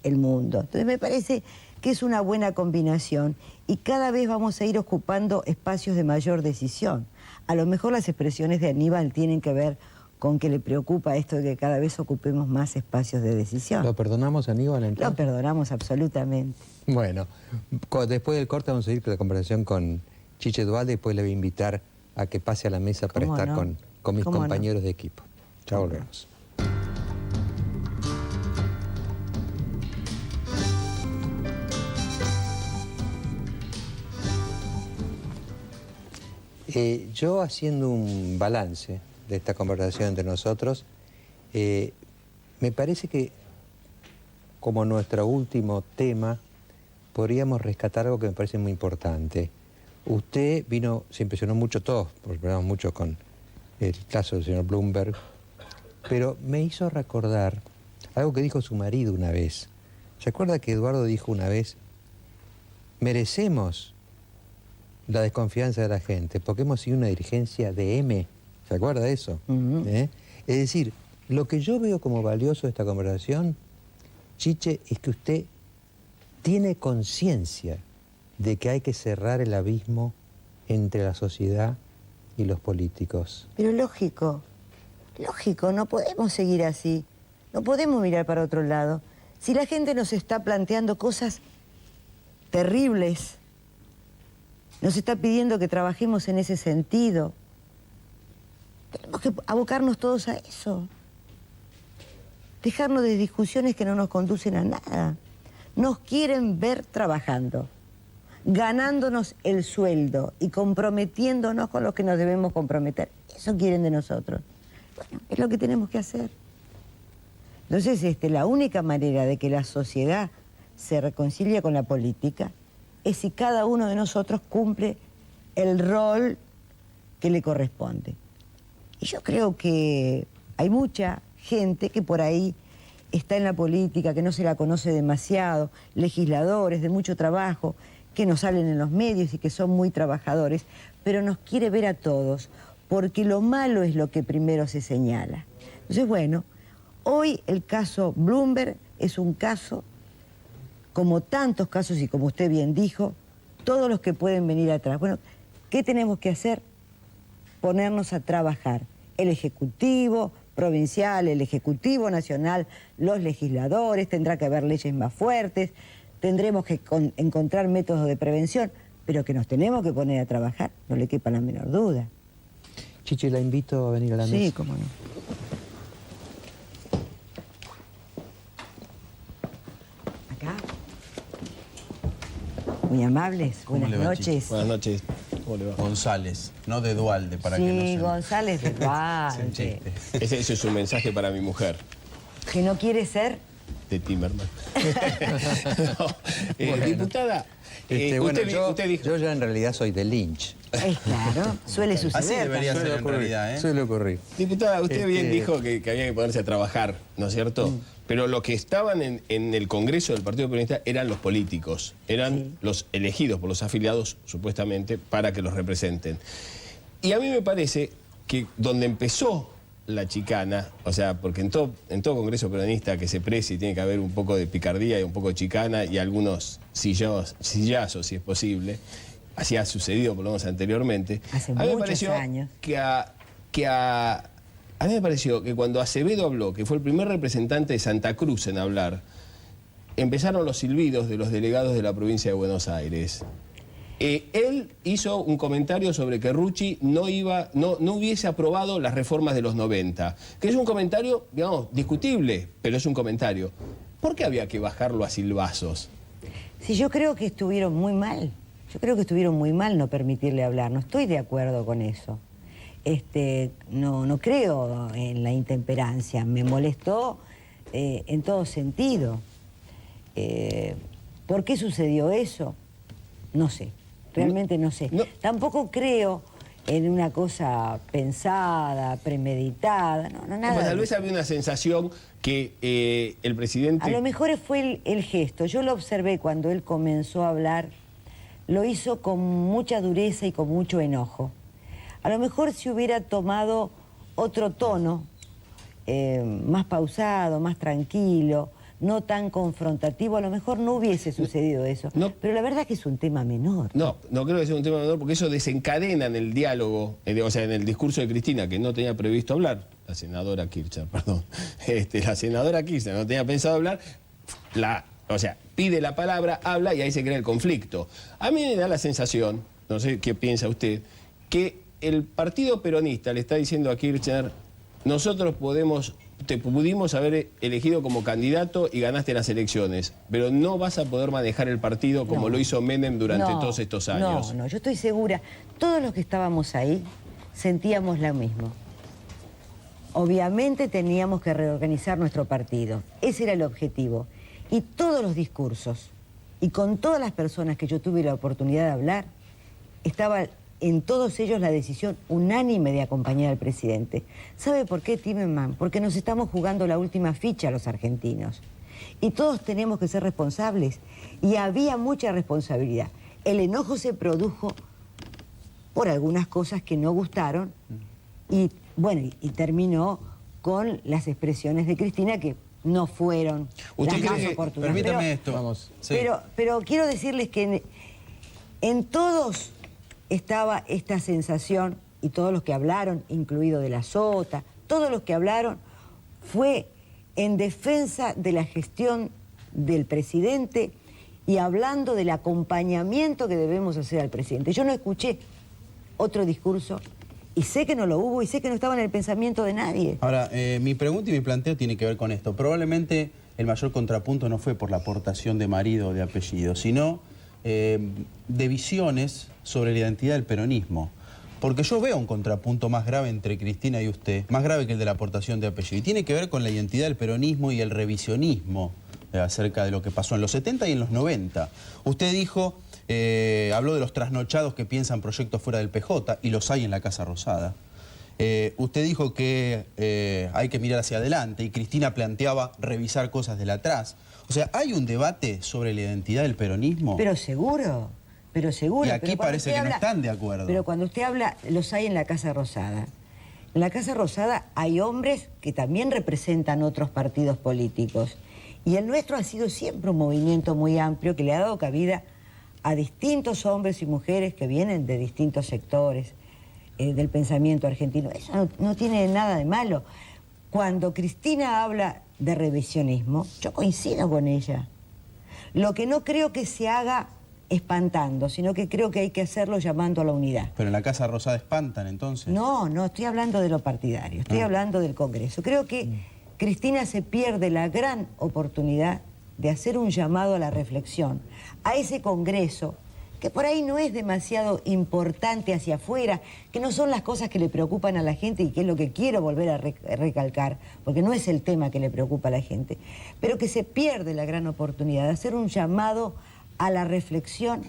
el mundo. Entonces me parece que es una buena combinación y cada vez vamos a ir ocupando espacios de mayor decisión. A lo mejor las expresiones de Aníbal tienen que ver con que le preocupa esto de que cada vez ocupemos más espacios de decisión. ¿Lo perdonamos, Aníbal, entonces? Lo perdonamos absolutamente. Bueno, después del corte vamos a ir con la conversación con Chiche Duhalde y después le voy a invitar a que pase a la mesa para ¿Cómo estar no? con mis ¿Cómo no? compañeros de equipo. Ya volvemos. Yo haciendo un balance de esta conversación entre nosotros, me parece que como nuestro último tema podríamos rescatar algo que me parece muy importante. Usted vino, se impresionó mucho todos, porque hablamos mucho con el caso del señor Bloomberg, pero me hizo recordar algo que dijo su marido una vez. ¿Se acuerda que Eduardo dijo una vez, merecemos la desconfianza de la gente, porque hemos sido una dirigencia de M? ¿Se acuerda de eso? Es decir, lo que yo veo como valioso de esta conversación, Chiche, es que usted tiene conciencia de que hay que cerrar el abismo entre la sociedad y los políticos. Pero lógico, no podemos seguir así, no podemos mirar para otro lado. Si la gente nos está planteando cosas terribles, nos está pidiendo que trabajemos en ese sentido, tenemos que abocarnos todos a eso. Dejarnos de discusiones que no nos conducen a nada. Nos quieren ver trabajando, ganándonos el sueldo y comprometiéndonos con lo que nos debemos comprometer. Eso quieren de nosotros. Bueno, es lo que tenemos que hacer. Entonces, la única manera de que la sociedad se reconcilie con la política es si cada uno de nosotros cumple el rol que le corresponde. Y yo creo que hay mucha gente que por ahí está en la política, que no se la conoce demasiado, legisladores de mucho trabajo, que no salen en los medios y que son muy trabajadores, pero nos quiere ver a todos, porque lo malo es lo que primero se señala. Entonces, bueno, hoy el caso Bloomberg es un caso, como tantos casos y como usted bien dijo, todos los que pueden venir atrás. Bueno, ¿qué tenemos que hacer? Ponernos a trabajar. El Ejecutivo provincial, el Ejecutivo nacional, los legisladores, tendrá que haber leyes más fuertes, tendremos que encontrar métodos de prevención, pero que nos tenemos que poner a trabajar, no le quepa la menor duda. Chiche, la invito a venir a la mesa. Sí, cómo no. Acá. Muy amables, ¿Cómo buenas le va, noches. Chiche? Buenas noches. ¿Cómo le va? González, no de Duhalde, para que no Sí, se... González de Es un Duhalde. chiste. Ese es un mensaje para mi mujer. Que no quiere ser de Timerman. No, diputada, bueno, usted dijo... yo ya en realidad soy de Lynch. Claro, suele suceder. Así debería ser en realidad, ¿eh? Suele ocurrir. Diputada, usted bien dijo que había que ponerse a trabajar, ¿no es cierto? Pero los que estaban en el Congreso del Partido Peronista eran los políticos, eran los elegidos por los afiliados, supuestamente, para que los representen. Y a mí me parece que donde empezó la chicana, o sea, porque en todo Congreso peronista que se precie tiene que haber un poco de picardía y un poco de chicana y algunos sillazos, si es posible. Así ha sucedido, por lo menos anteriormente. Hace a mí me muchos pareció años. A mí me pareció que cuando Acevedo habló, que fue el primer representante de Santa Cruz en hablar, empezaron los silbidos de los delegados de la provincia de Buenos Aires. Él hizo un comentario sobre que Rucci no hubiese aprobado las reformas de los 90, que es un comentario, digamos, discutible, pero es un comentario. ¿Por qué había que bajarlo a silbazos? Sí, yo creo que estuvieron muy mal. Yo creo que estuvieron muy mal no permitirle hablar. No estoy de acuerdo con eso. No creo en la intemperancia. Me molestó en todo sentido. ¿Por qué sucedió eso? No sé. Realmente no sé. Tampoco creo en una cosa pensada, premeditada. No, nada. Pues tal vez había una sensación que el presidente... A lo mejor fue el gesto. Yo lo observé cuando él comenzó a hablar. Lo hizo con mucha dureza y con mucho enojo. A lo mejor si hubiera tomado otro tono, más pausado, más tranquilo, no tan confrontativo, a lo mejor no hubiese sucedido eso. Pero la verdad es que es un tema menor. No creo que sea un tema menor porque eso desencadena en el diálogo, o sea, en el discurso de Cristina, que no tenía previsto hablar, la senadora Kirchner, perdón, la senadora Kirchner no tenía pensado hablar, o sea, pide la palabra, habla y ahí se crea el conflicto. A mí me da la sensación, no sé qué piensa usted, que el Partido Peronista le está diciendo a Kirchner, nosotros te pudimos haber elegido como candidato y ganaste las elecciones, pero no vas a poder manejar el partido como lo hizo Menem durante todos estos años. No, yo estoy segura. Todos los que estábamos ahí sentíamos lo mismo. Obviamente teníamos que reorganizar nuestro partido. Ese era el objetivo. Y todos los discursos, y con todas las personas que yo tuve la oportunidad de hablar, estaba en todos ellos la decisión unánime de acompañar al presidente. ¿Sabe por qué, Timerman? Porque nos estamos jugando la última ficha los argentinos. Y todos tenemos que ser responsables. Y había mucha responsabilidad. El enojo se produjo por algunas cosas que no gustaron. Y bueno, y terminó con las expresiones de Cristina que no fueron las más oportunas. Permítame esto. Vamos. Sí. Pero quiero decirles que en todos estaba esta sensación, y todos los que hablaron, incluido de la Sota, todos los que hablaron, fue en defensa de la gestión del presidente y hablando del acompañamiento que debemos hacer al presidente. Yo no escuché otro discurso y sé que no lo hubo y sé que no estaba en el pensamiento de nadie. Ahora, mi pregunta y mi planteo tiene que ver con esto. Probablemente el mayor contrapunto no fue por la aportación de marido o de apellido, sino de visiones sobre la identidad del peronismo. Porque yo veo un contrapunto más grave entre Cristina y usted, más grave que el de la aportación de apellido. Y tiene que ver con la identidad del peronismo y el revisionismo acerca de lo que pasó en los 70 y en los 90. Usted dijo, habló de los trasnochados que piensan proyectos fuera del PJ, y los hay en la Casa Rosada. Usted dijo que hay que mirar hacia adelante, y Cristina planteaba revisar cosas del atrás. O sea, ¿hay un debate sobre la identidad del peronismo? Pero seguro. Y aquí parece que no están de acuerdo. Pero cuando usted habla, los hay en la Casa Rosada. En la Casa Rosada hay hombres que también representan otros partidos políticos. Y el nuestro ha sido siempre un movimiento muy amplio que le ha dado cabida a distintos hombres y mujeres que vienen de distintos sectores del pensamiento argentino. Eso no tiene nada de malo. Cuando Cristina habla de revisionismo, yo coincido con ella. Lo que no creo que se haga espantando, sino que creo que hay que hacerlo llamando a la unidad. ¿Pero en la Casa Rosada espantan, entonces? No, estoy hablando de lo partidario, estoy hablando del Congreso. Creo que Cristina se pierde la gran oportunidad de hacer un llamado a la reflexión, a ese Congreso que por ahí no es demasiado importante hacia afuera, que no son las cosas que le preocupan a la gente y que es lo que quiero volver a recalcar, porque no es el tema que le preocupa a la gente, pero que se pierde la gran oportunidad de hacer un llamado a la reflexión,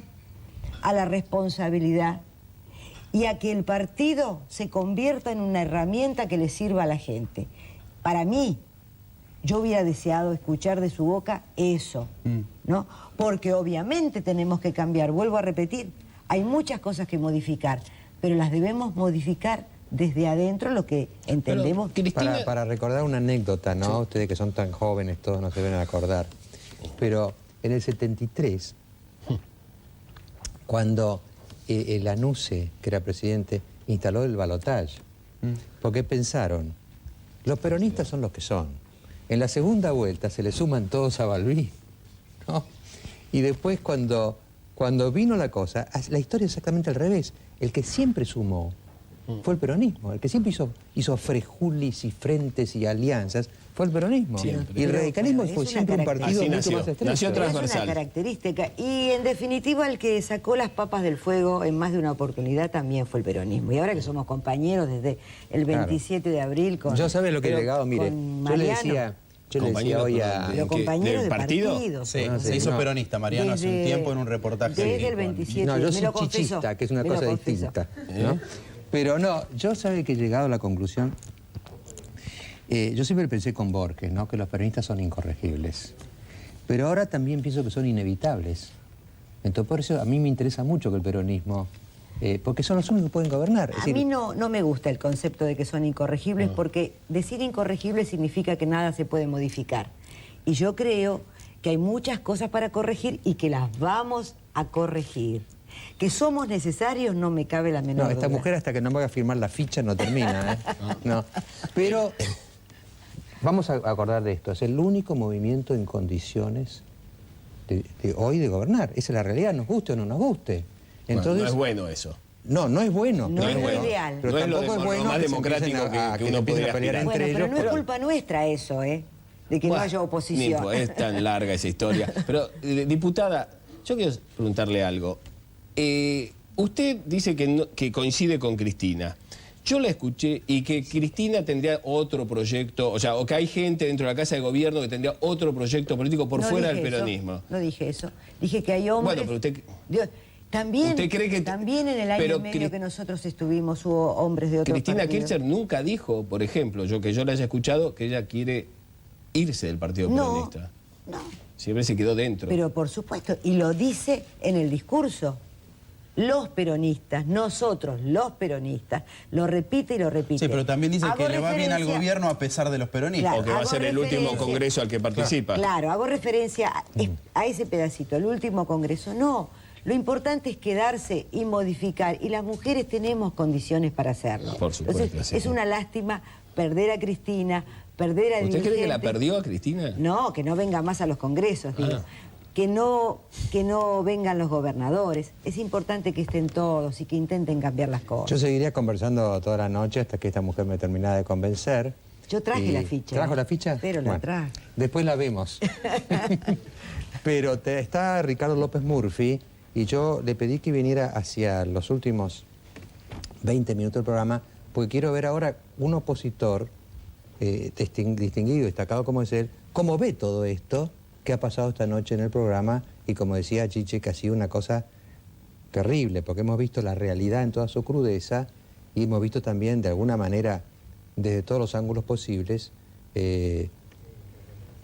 a la responsabilidad y a que el partido se convierta en una herramienta que le sirva a la gente. Para mí, yo hubiera deseado escuchar de su boca eso, ¿no? Porque obviamente tenemos que cambiar, vuelvo a repetir, hay muchas cosas que modificar, pero las debemos modificar desde adentro, lo que entendemos. Cristina... Para recordar una anécdota, ¿no? Sí. Ustedes que son tan jóvenes, todos no se deben acordar. Pero en el 73, cuando el Lanusse, que era presidente, instaló el balotaje, porque pensaron, los peronistas son los que son. En la segunda vuelta se le suman todos a Balbín, ¿no? Y después cuando vino la cosa, la historia es exactamente al revés. El que siempre sumó fue el peronismo. El que siempre hizo frejulis y frentes y alianzas fue el peronismo. Siempre. Y el radicalismo fue siempre un partido mucho más estrecho. Nació transversal. Es una característica. Y en definitiva el que sacó las papas del fuego en más de una oportunidad también fue el peronismo. Y ahora que somos compañeros desde el 27 de abril con... Yo sabés lo que he llegado, mire, yo le decía hoy a... Pero compañero de partido. Sí, se hizo peronista, Mariano, hace un tiempo en un reportaje. Desde el 27. No, yo soy chichista, que es una cosa distinta, ¿no? Pero no, yo sabe que he llegado a la conclusión... yo siempre pensé con Borges, ¿no? Que los peronistas son incorregibles. Pero ahora también pienso que son inevitables. Entonces, por eso a mí me interesa mucho que el peronismo... porque son los únicos que pueden gobernar. A mí no me gusta el concepto de que son incorregibles, porque decir incorregible significa que nada se puede modificar. Y yo creo que hay muchas cosas para corregir y que las vamos a corregir. Que somos necesarios no me cabe la menor duda. No, esta mujer hasta que no me haga firmar la ficha no termina, ¿eh? No. Pero vamos a acordar de esto. Es el único movimiento en condiciones de hoy de gobernar. Esa es la realidad, nos guste o no nos guste. Entonces, no es bueno eso. No es bueno. No es ideal. Pero tampoco es bueno más democrático que uno podría pelear entre ellos. Pero no es culpa nuestra eso, de que no haya oposición. Es tan larga esa historia. Pero, diputada, yo quiero preguntarle algo. Usted dice que coincide con Cristina. Yo la escuché y que Cristina tendría otro proyecto, o sea, o que hay gente dentro de la Casa de Gobierno que tendría otro proyecto político por fuera del peronismo. No dije eso. Dije que hay hombres... Bueno, pero usted... También, ¿usted cree que también en el año y medio que nosotros estuvimos hubo hombres de otros Cristina partidos. Kirchner nunca dijo, por ejemplo, que yo la haya escuchado, que ella quiere irse del Partido Peronista. No. Siempre se quedó dentro. Pero por supuesto, y lo dice en el discurso. Los peronistas, nosotros, los peronistas, lo repite y lo repite. Sí, pero también dice que le va bien al gobierno a pesar de los peronistas. Claro, o que va a ser el último congreso al que participa. Claro, hago referencia a ese pedacito, el último congreso. No, lo importante es quedarse y modificar, y las mujeres tenemos condiciones para hacerlo. Por supuesto. Entonces, es una lástima perder a Cristina, perder a ¿Usted cree que la perdió a Cristina? No, que no venga más a los congresos, digo. Que no vengan los gobernadores. Es importante que estén todos y que intenten cambiar las cosas. Yo seguiría conversando toda la noche hasta que esta mujer me terminara de convencer. Yo traje la ficha. ¿Trajo la ficha? Pero la traje. Después la vemos. Pero está Ricardo López Murphy y yo le pedí que viniera hacia los últimos 20 minutos del programa porque quiero ver ahora un opositor distinguido, destacado como es él, cómo ve todo esto que ha pasado esta noche en el programa y como decía Chiche, que ha sido una cosa terrible, porque hemos visto la realidad en toda su crudeza y hemos visto también de alguna manera, desde todos los ángulos posibles,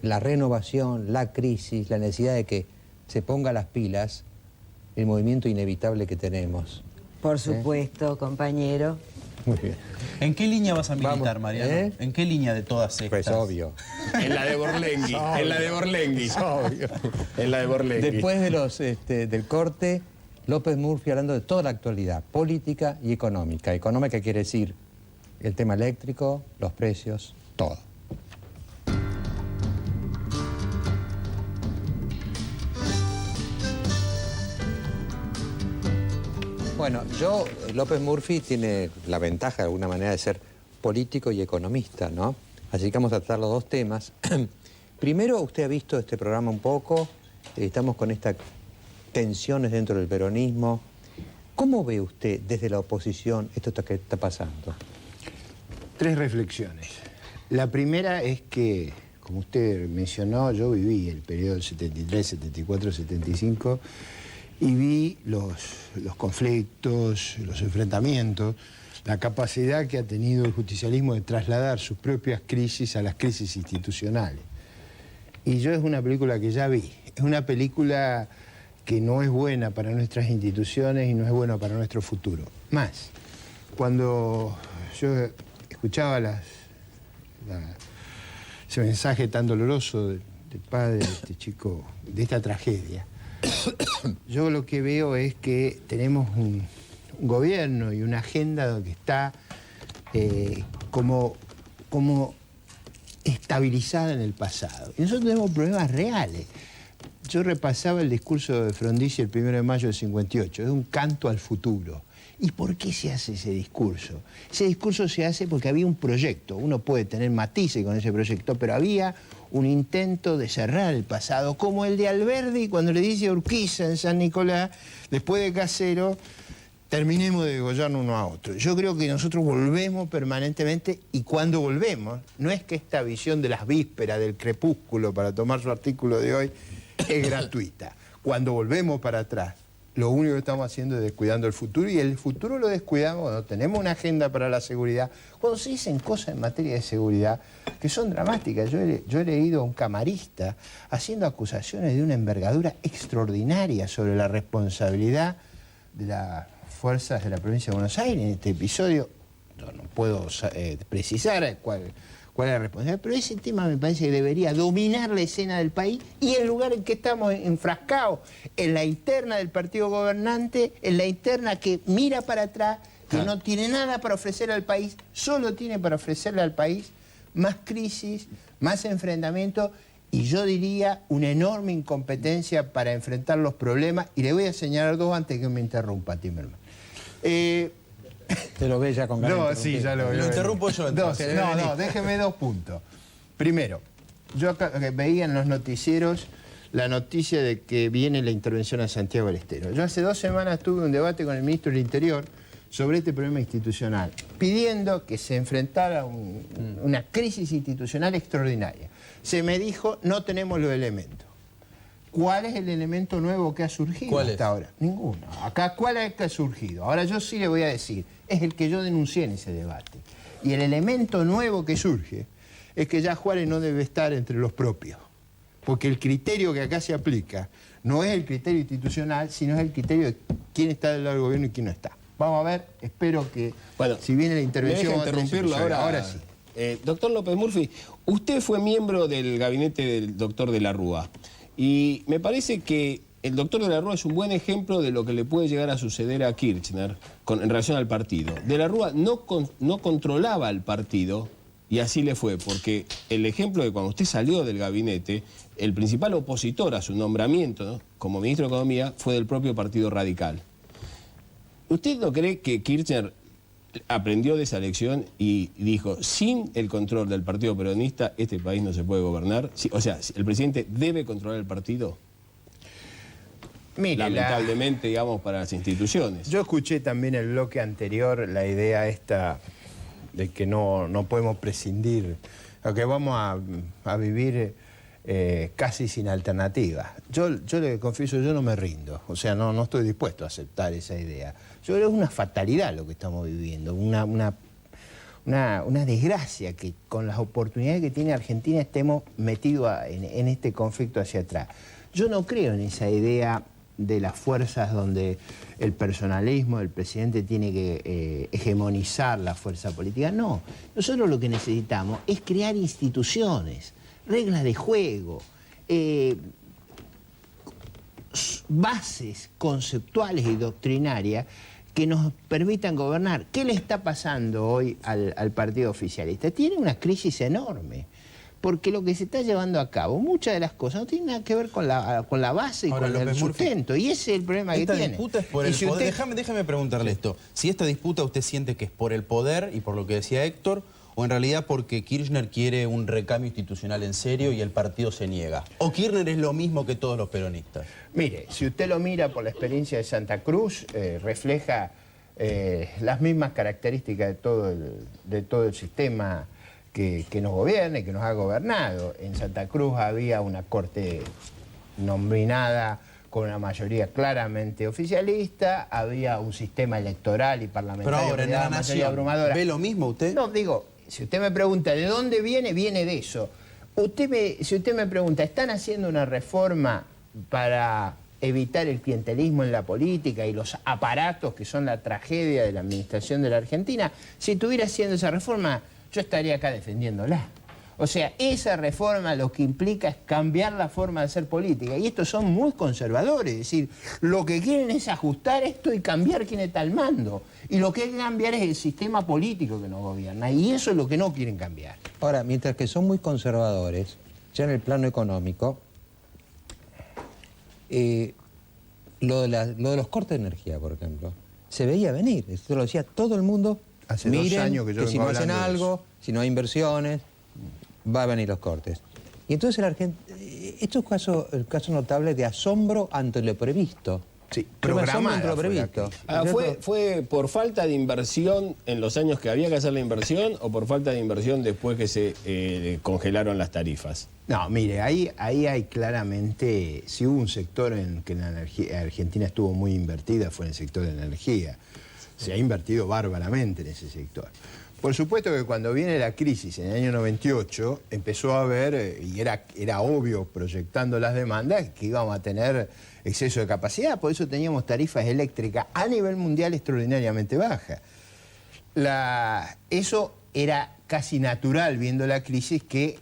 la renovación, la crisis, la necesidad de que se ponga las pilas, el movimiento inevitable que tenemos. Por supuesto, compañero. Muy bien. ¿En qué línea vas a militar, Mariano? ¿En qué línea de todas estas? Pues obvio. En la de Borlenghi. En la de Borlenghi. Obvio. En la de Borlenghi. Después de del corte, López Murphy hablando de toda la actualidad, política y económica. Económica quiere decir el tema eléctrico, los precios, todo. Bueno, López Murphy tiene la ventaja de alguna manera de ser político y economista, ¿no? Así que vamos a tratar los dos temas. Primero, usted ha visto este programa un poco, estamos con esta tensiones dentro del peronismo. ¿Cómo ve usted desde la oposición esto que está pasando? 3 reflexiones. La primera es que, como usted mencionó, yo viví el periodo del 73, 74, 75 y vi los conflictos, los enfrentamientos, la capacidad que ha tenido el justicialismo de trasladar sus propias crisis a las crisis institucionales. Y yo es una película que ya vi, es una película que no es buena para nuestras instituciones y no es buena para nuestro futuro. Más, cuando yo escuchaba ese mensaje tan doloroso del padre de este chico, de esta tragedia, yo lo que veo es que tenemos un gobierno y una agenda que está como estabilizada en el pasado. Y nosotros tenemos problemas reales. Yo repasaba el discurso de Frondizi el 1 de mayo del 58, es un canto al futuro. ¿Y por qué se hace ese discurso? Ese discurso se hace porque había un proyecto. Uno puede tener matices con ese proyecto, pero había un intento de cerrar el pasado, como el de Alberdi cuando le dice a Urquiza en San Nicolás, después de Casero, terminemos de degollarnos uno a otro. Yo creo que nosotros volvemos permanentemente, y cuando volvemos, no es que esta visión de las vísperas, del crepúsculo, para tomar su artículo de hoy, es gratuita. Cuando volvemos para atrás, lo único que estamos haciendo es descuidando el futuro, y el futuro lo descuidamos cuando tenemos una agenda para la seguridad, cuando se dicen cosas en materia de seguridad que son dramáticas. Yo he leído a un camarista haciendo acusaciones de una envergadura extraordinaria sobre la responsabilidad de las fuerzas de la provincia de Buenos Aires en este episodio. No puedo precisar cuál es la responsabilidad, pero ese tema me parece que debería dominar la escena del país, y el lugar en que estamos enfrascados, en la interna del partido gobernante, en la interna que mira para atrás, que no tiene nada para ofrecer al país, solo tiene para ofrecerle al país más crisis, más enfrentamiento, y yo diría una enorme incompetencia para enfrentar los problemas. Y le voy a señalar 2 antes que me interrumpa, Timerman. ¿Te lo ves ya con ganas? No, sí, ya lo veo. Lo interrumpo yo entonces. No, déjeme 2 puntos. Primero, yo acá veía en los noticieros la noticia de que viene la intervención a Santiago del Estero. Yo hace 2 semanas tuve un debate con el ministro del Interior sobre este problema institucional, pidiendo que se enfrentara una crisis institucional extraordinaria. Se me dijo, no tenemos los elementos. ¿Cuál es el elemento nuevo que ha surgido hasta ahora? Ninguno. Acá, ¿cuál es el que ha surgido? Ahora yo sí le voy a decir, es el que yo denuncié en ese debate. Y el elemento nuevo que surge es que ya Juárez no debe estar entre los propios. Porque el criterio que acá se aplica no es el criterio institucional, sino es el criterio de quién está del lado del gobierno y quién no está. Vamos a ver, espero que, bueno, si viene la intervención... Me deja interrumpirlo ahora sí. Doctor López Murphy, usted fue miembro del gabinete del doctor de la Rúa. Y me parece que el doctor de la Rúa es un buen ejemplo de lo que le puede llegar a suceder a Kirchner en relación al partido. De la Rúa no controlaba el partido, y así le fue, porque el ejemplo de cuando usted salió del gabinete, el principal opositor a su nombramiento, ¿no?, como ministro de Economía fue del propio Partido Radical. ¿Usted no cree que Kirchner aprendió de esa lección y dijo, sin el control del partido peronista, este país no se puede gobernar? O sea, ¿el presidente debe controlar el partido? Mire, lamentablemente, digamos, para las instituciones. Yo escuché también el bloque anterior la idea esta de que no podemos prescindir, o que vamos a vivir casi sin alternativa. Yo le confieso, yo no me rindo, o sea, no estoy dispuesto a aceptar esa idea. Yo creo que es una fatalidad lo que estamos viviendo, una desgracia que con las oportunidades que tiene Argentina estemos metidos en este conflicto hacia atrás. Yo no creo en esa idea de las fuerzas donde el personalismo del presidente tiene que hegemonizar la fuerza política. No, nosotros lo que necesitamos es crear instituciones, reglas de juego, bases conceptuales y doctrinarias que nos permitan gobernar. ¿Qué le está pasando hoy al partido oficialista? Tiene una crisis enorme, porque lo que se está llevando a cabo, muchas de las cosas no tienen nada que ver con la base y ahora, con el sustento, y ese es el problema que tiene. Esta disputa es por el poder. Déjame preguntarle esto. Si esta disputa usted siente que es por el poder y por lo que decía Héctor, o en realidad porque Kirchner quiere un recambio institucional en serio y el partido se niega? ¿O Kirchner es lo mismo que todos los peronistas? Mire, si usted lo mira por la experiencia de Santa Cruz, refleja las mismas características de todo el sistema que nos gobierna y que nos ha gobernado. En Santa Cruz había una corte nominada con una mayoría claramente oficialista, había un sistema electoral y parlamentario. Pero ahora en la Nación, abrumadora. ¿ve lo mismo usted? No, digo, si usted me pregunta de dónde viene, viene de eso. Si usted me pregunta, ¿están haciendo una reforma para evitar el clientelismo en la política y los aparatos que son la tragedia de la administración de la Argentina? Si estuviera haciendo esa reforma, yo estaría acá defendiéndola. O sea, esa reforma lo que implica es cambiar la forma de hacer política. Y estos son muy conservadores. Es decir, lo que quieren es ajustar esto y cambiar quién está al mando. Y lo que hay que cambiar es el sistema político que nos gobierna. Y eso es lo que no quieren cambiar. Ahora, mientras que son muy conservadores, ya en el plano económico, lo de los cortes de energía, por ejemplo, se veía venir. Esto lo decía todo el mundo. Hace Miren, 2 años que yo si vengo no hacen hablando de algo, si no hay inversiones, va a venir los cortes. Y entonces esto es el caso notable de asombro ante lo previsto. Sí, Yo me asombro programada ante lo fue la previsto. ¿Fue por falta de inversión en los años que había que hacer la inversión o por falta de inversión después que se congelaron las tarifas? No, mire, ahí hay claramente, si hubo un sector en que la Argentina estuvo muy invertida, fue en el sector de la energía. Se ha invertido bárbaramente en ese sector. Por supuesto que cuando viene la crisis en el año 98, empezó a haber, y era obvio proyectando las demandas, que íbamos a tener exceso de capacidad, por eso teníamos tarifas eléctricas a nivel mundial extraordinariamente bajas. Eso era casi natural, viendo la crisis, que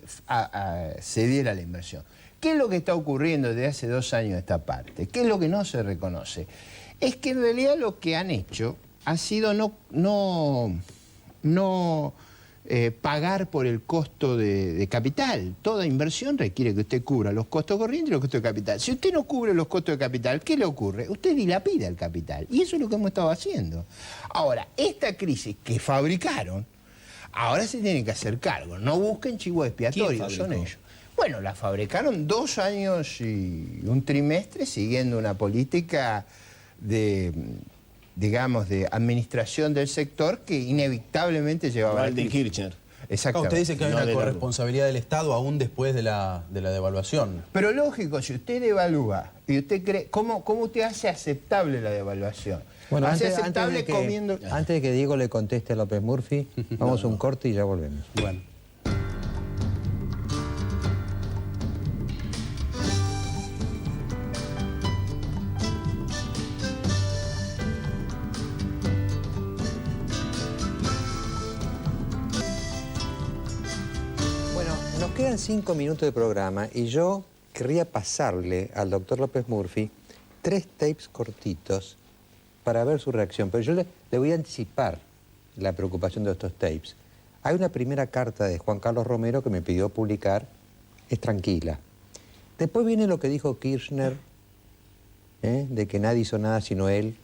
se diera la inversión. ¿Qué es lo que está ocurriendo desde hace 2 años esta parte? ¿Qué es lo que no se reconoce? Es que en realidad lo que han hecho ha sido no pagar por el costo de capital. Toda inversión requiere que usted cubra los costos corrientes y los costos de capital. Si usted no cubre los costos de capital, ¿qué le ocurre? Usted dilapida el capital. Y eso es lo que hemos estado haciendo. Ahora, esta crisis que fabricaron, ahora se tienen que hacer cargo. No busquen chivos expiatorios, son ellos. Bueno, la fabricaron 2 años y 1 trimestre siguiendo una política digamos, de administración del sector que inevitablemente llevaba a la crisis. Kirchner. Exactamente. Usted dice que hay una corresponsabilidad del Estado aún después de la devaluación. Pero lógico, si usted devalúa y usted cree, ¿cómo usted hace aceptable la devaluación? Bueno, hace antes de que Diego le conteste a López Murphy, vamos a un corte y ya volvemos. Bueno. Nos quedan 5 minutos de programa y yo querría pasarle al doctor López Murphy 3 tapes cortitos para ver su reacción. Pero yo le voy a anticipar la preocupación de estos tapes. Hay una primera carta de Juan Carlos Romero que me pidió publicar, es tranquila. Después viene lo que dijo Kirchner, de que nadie hizo nada sino él,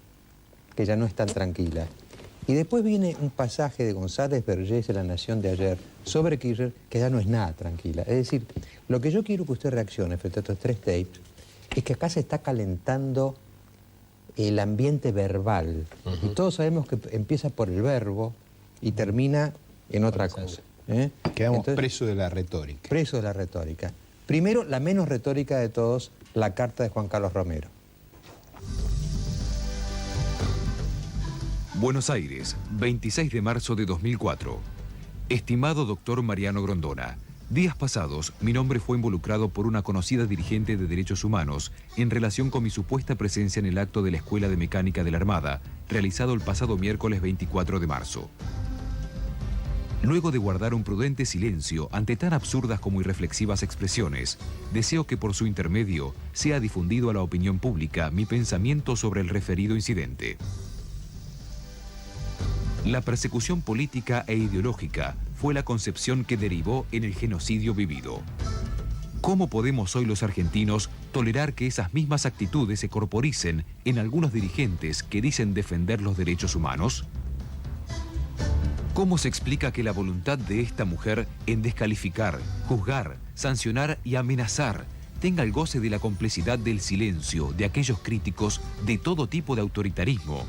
que ya no es tan tranquila. Y después viene un pasaje de González Vergés en La Nación de ayer sobre Kirchner, que ya no es nada tranquila. Es decir, lo que yo quiero que usted reaccione frente a estos 3 tapes es que acá se está calentando el ambiente verbal. Y todos sabemos que empieza por el verbo y termina en otra cosa. Quedamos presos de la retórica. Presos de la retórica. Primero, la menos retórica de todos, la carta de Juan Carlos Romero. Buenos Aires, 26 de marzo de 2004. Estimado doctor Mariano Grondona, días pasados mi nombre fue involucrado por una conocida dirigente de derechos humanos en relación con mi supuesta presencia en el acto de la Escuela de Mecánica de la Armada, realizado el pasado miércoles 24 de marzo. Luego de guardar un prudente silencio ante tan absurdas como irreflexivas expresiones, deseo que por su intermedio sea difundido a la opinión pública mi pensamiento sobre el referido incidente. La persecución política e ideológica fue la concepción que derivó en el genocidio vivido. ¿Cómo podemos hoy los argentinos tolerar que esas mismas actitudes se corporicen en algunos dirigentes que dicen defender los derechos humanos? ¿Cómo se explica que la voluntad de esta mujer en descalificar, juzgar, sancionar y amenazar tenga el goce de la complicidad del silencio de aquellos críticos de todo tipo de autoritarismo?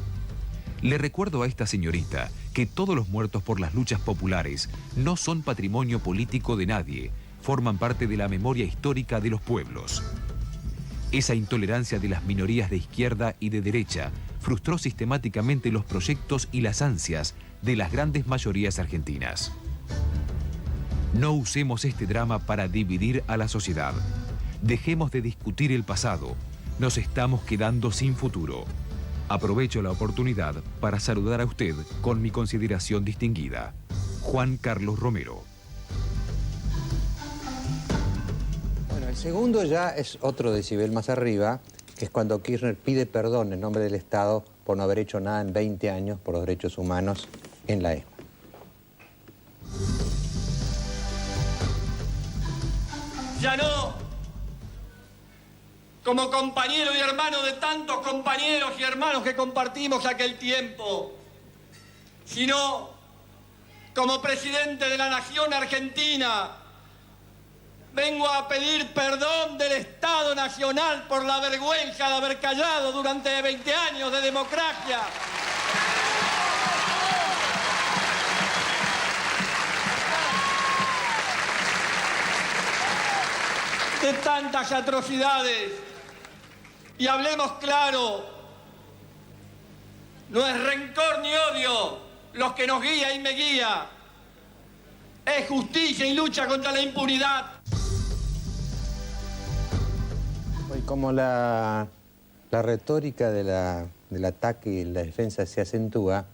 Le recuerdo a esta señorita que todos los muertos por las luchas populares no son patrimonio político de nadie, forman parte de la memoria histórica de los pueblos. Esa intolerancia de las minorías de izquierda y de derecha frustró sistemáticamente los proyectos y las ansias de las grandes mayorías argentinas. No usemos este drama para dividir a la sociedad. Dejemos de discutir el pasado. Nos estamos quedando sin futuro. Aprovecho la oportunidad para saludar a usted con mi consideración distinguida. Juan Carlos Romero. Bueno, el segundo ya es otro decibel más arriba, que es cuando Kirchner pide perdón en nombre del Estado por no haber hecho nada en 20 años por los derechos humanos en la ESMA. Ya no, como compañero y hermano de tantos compañeros y hermanos que compartimos aquel tiempo, sino como presidente de la Nación Argentina, vengo a pedir perdón del Estado Nacional por la vergüenza de haber callado durante 20 años de democracia. De tantas atrocidades. Y hablemos claro, no es rencor ni odio los que nos guía y me guía, es justicia y lucha contra la impunidad. Y como la retórica del ataque y la defensa se acentúa,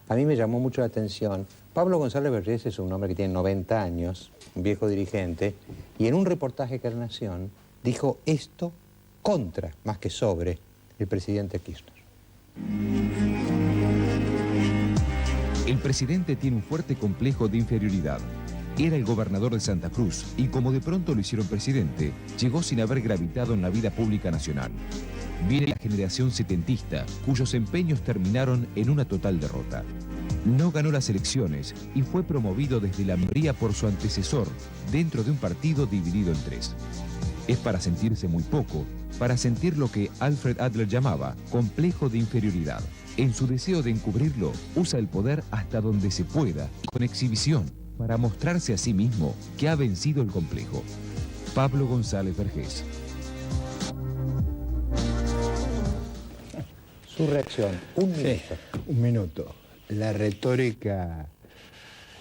a mí me llamó mucho la atención. Pablo González Vergés es un hombre que tiene 90 años, un viejo dirigente, y en un reportaje que La Nación dijo esto contra, más que sobre, el presidente Kirchner. El presidente tiene un fuerte complejo de inferioridad. Era el gobernador de Santa Cruz y como de pronto lo hicieron presidente, llegó sin haber gravitado en la vida pública nacional. Viene la generación setentista, cuyos empeños terminaron en una total derrota. No ganó las elecciones y fue promovido desde la minoría por su antecesor, dentro de un partido dividido en tres. Es para sentirse muy poco, para sentir lo que Alfred Adler llamaba complejo de inferioridad. En su deseo de encubrirlo, usa el poder hasta donde se pueda, con exhibición, para mostrarse a sí mismo que ha vencido el complejo. Pablo González Vergés. Su reacción, un minuto. Sí, un minuto. La retórica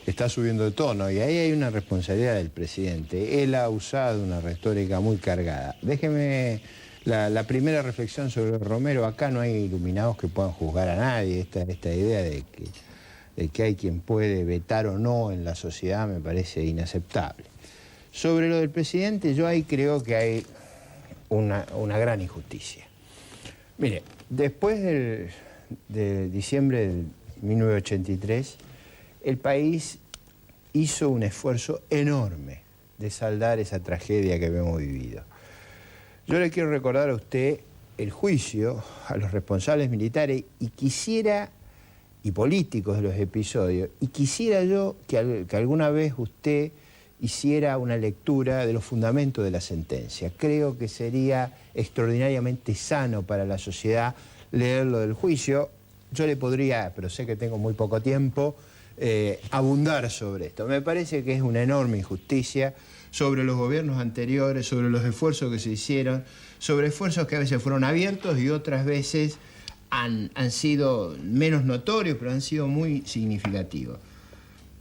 está subiendo de tono y ahí hay una responsabilidad del presidente. Él ha usado una retórica muy cargada. Déjeme la primera reflexión sobre Romero. Acá no hay iluminados que puedan juzgar a nadie. Esta idea de que hay quien puede vetar o no en la sociedad me parece inaceptable. Sobre lo del presidente, yo ahí creo que hay una gran injusticia. Mire, después de diciembre del 1983, el país hizo un esfuerzo enorme de saldar esa tragedia que hemos vivido. Yo le quiero recordar a usted el juicio a los responsables militares y políticos de los episodios, y quisiera yo que alguna vez usted hiciera una lectura de los fundamentos de la sentencia. Creo que sería extraordinariamente sano para la sociedad leerlo del juicio. Yo le podría, pero sé que tengo muy poco tiempo, abundar sobre esto. Me parece que es una enorme injusticia sobre los gobiernos anteriores, sobre los esfuerzos que se hicieron, sobre esfuerzos que a veces fueron abiertos y otras veces han sido menos notorios, pero han sido muy significativos.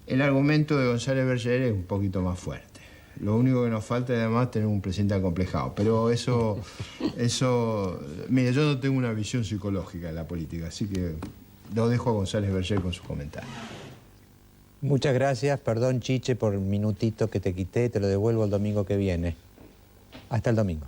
El argumento de González Vergés es un poquito más fuerte. Lo único que nos falta es además tener un presidente acomplejado. Pero eso, mire, yo no tengo una visión psicológica de la política, así que lo dejo a González Vergés con sus comentarios. Muchas gracias, perdón Chiche por el minutito que te quité, te lo devuelvo el domingo que viene. Hasta el domingo.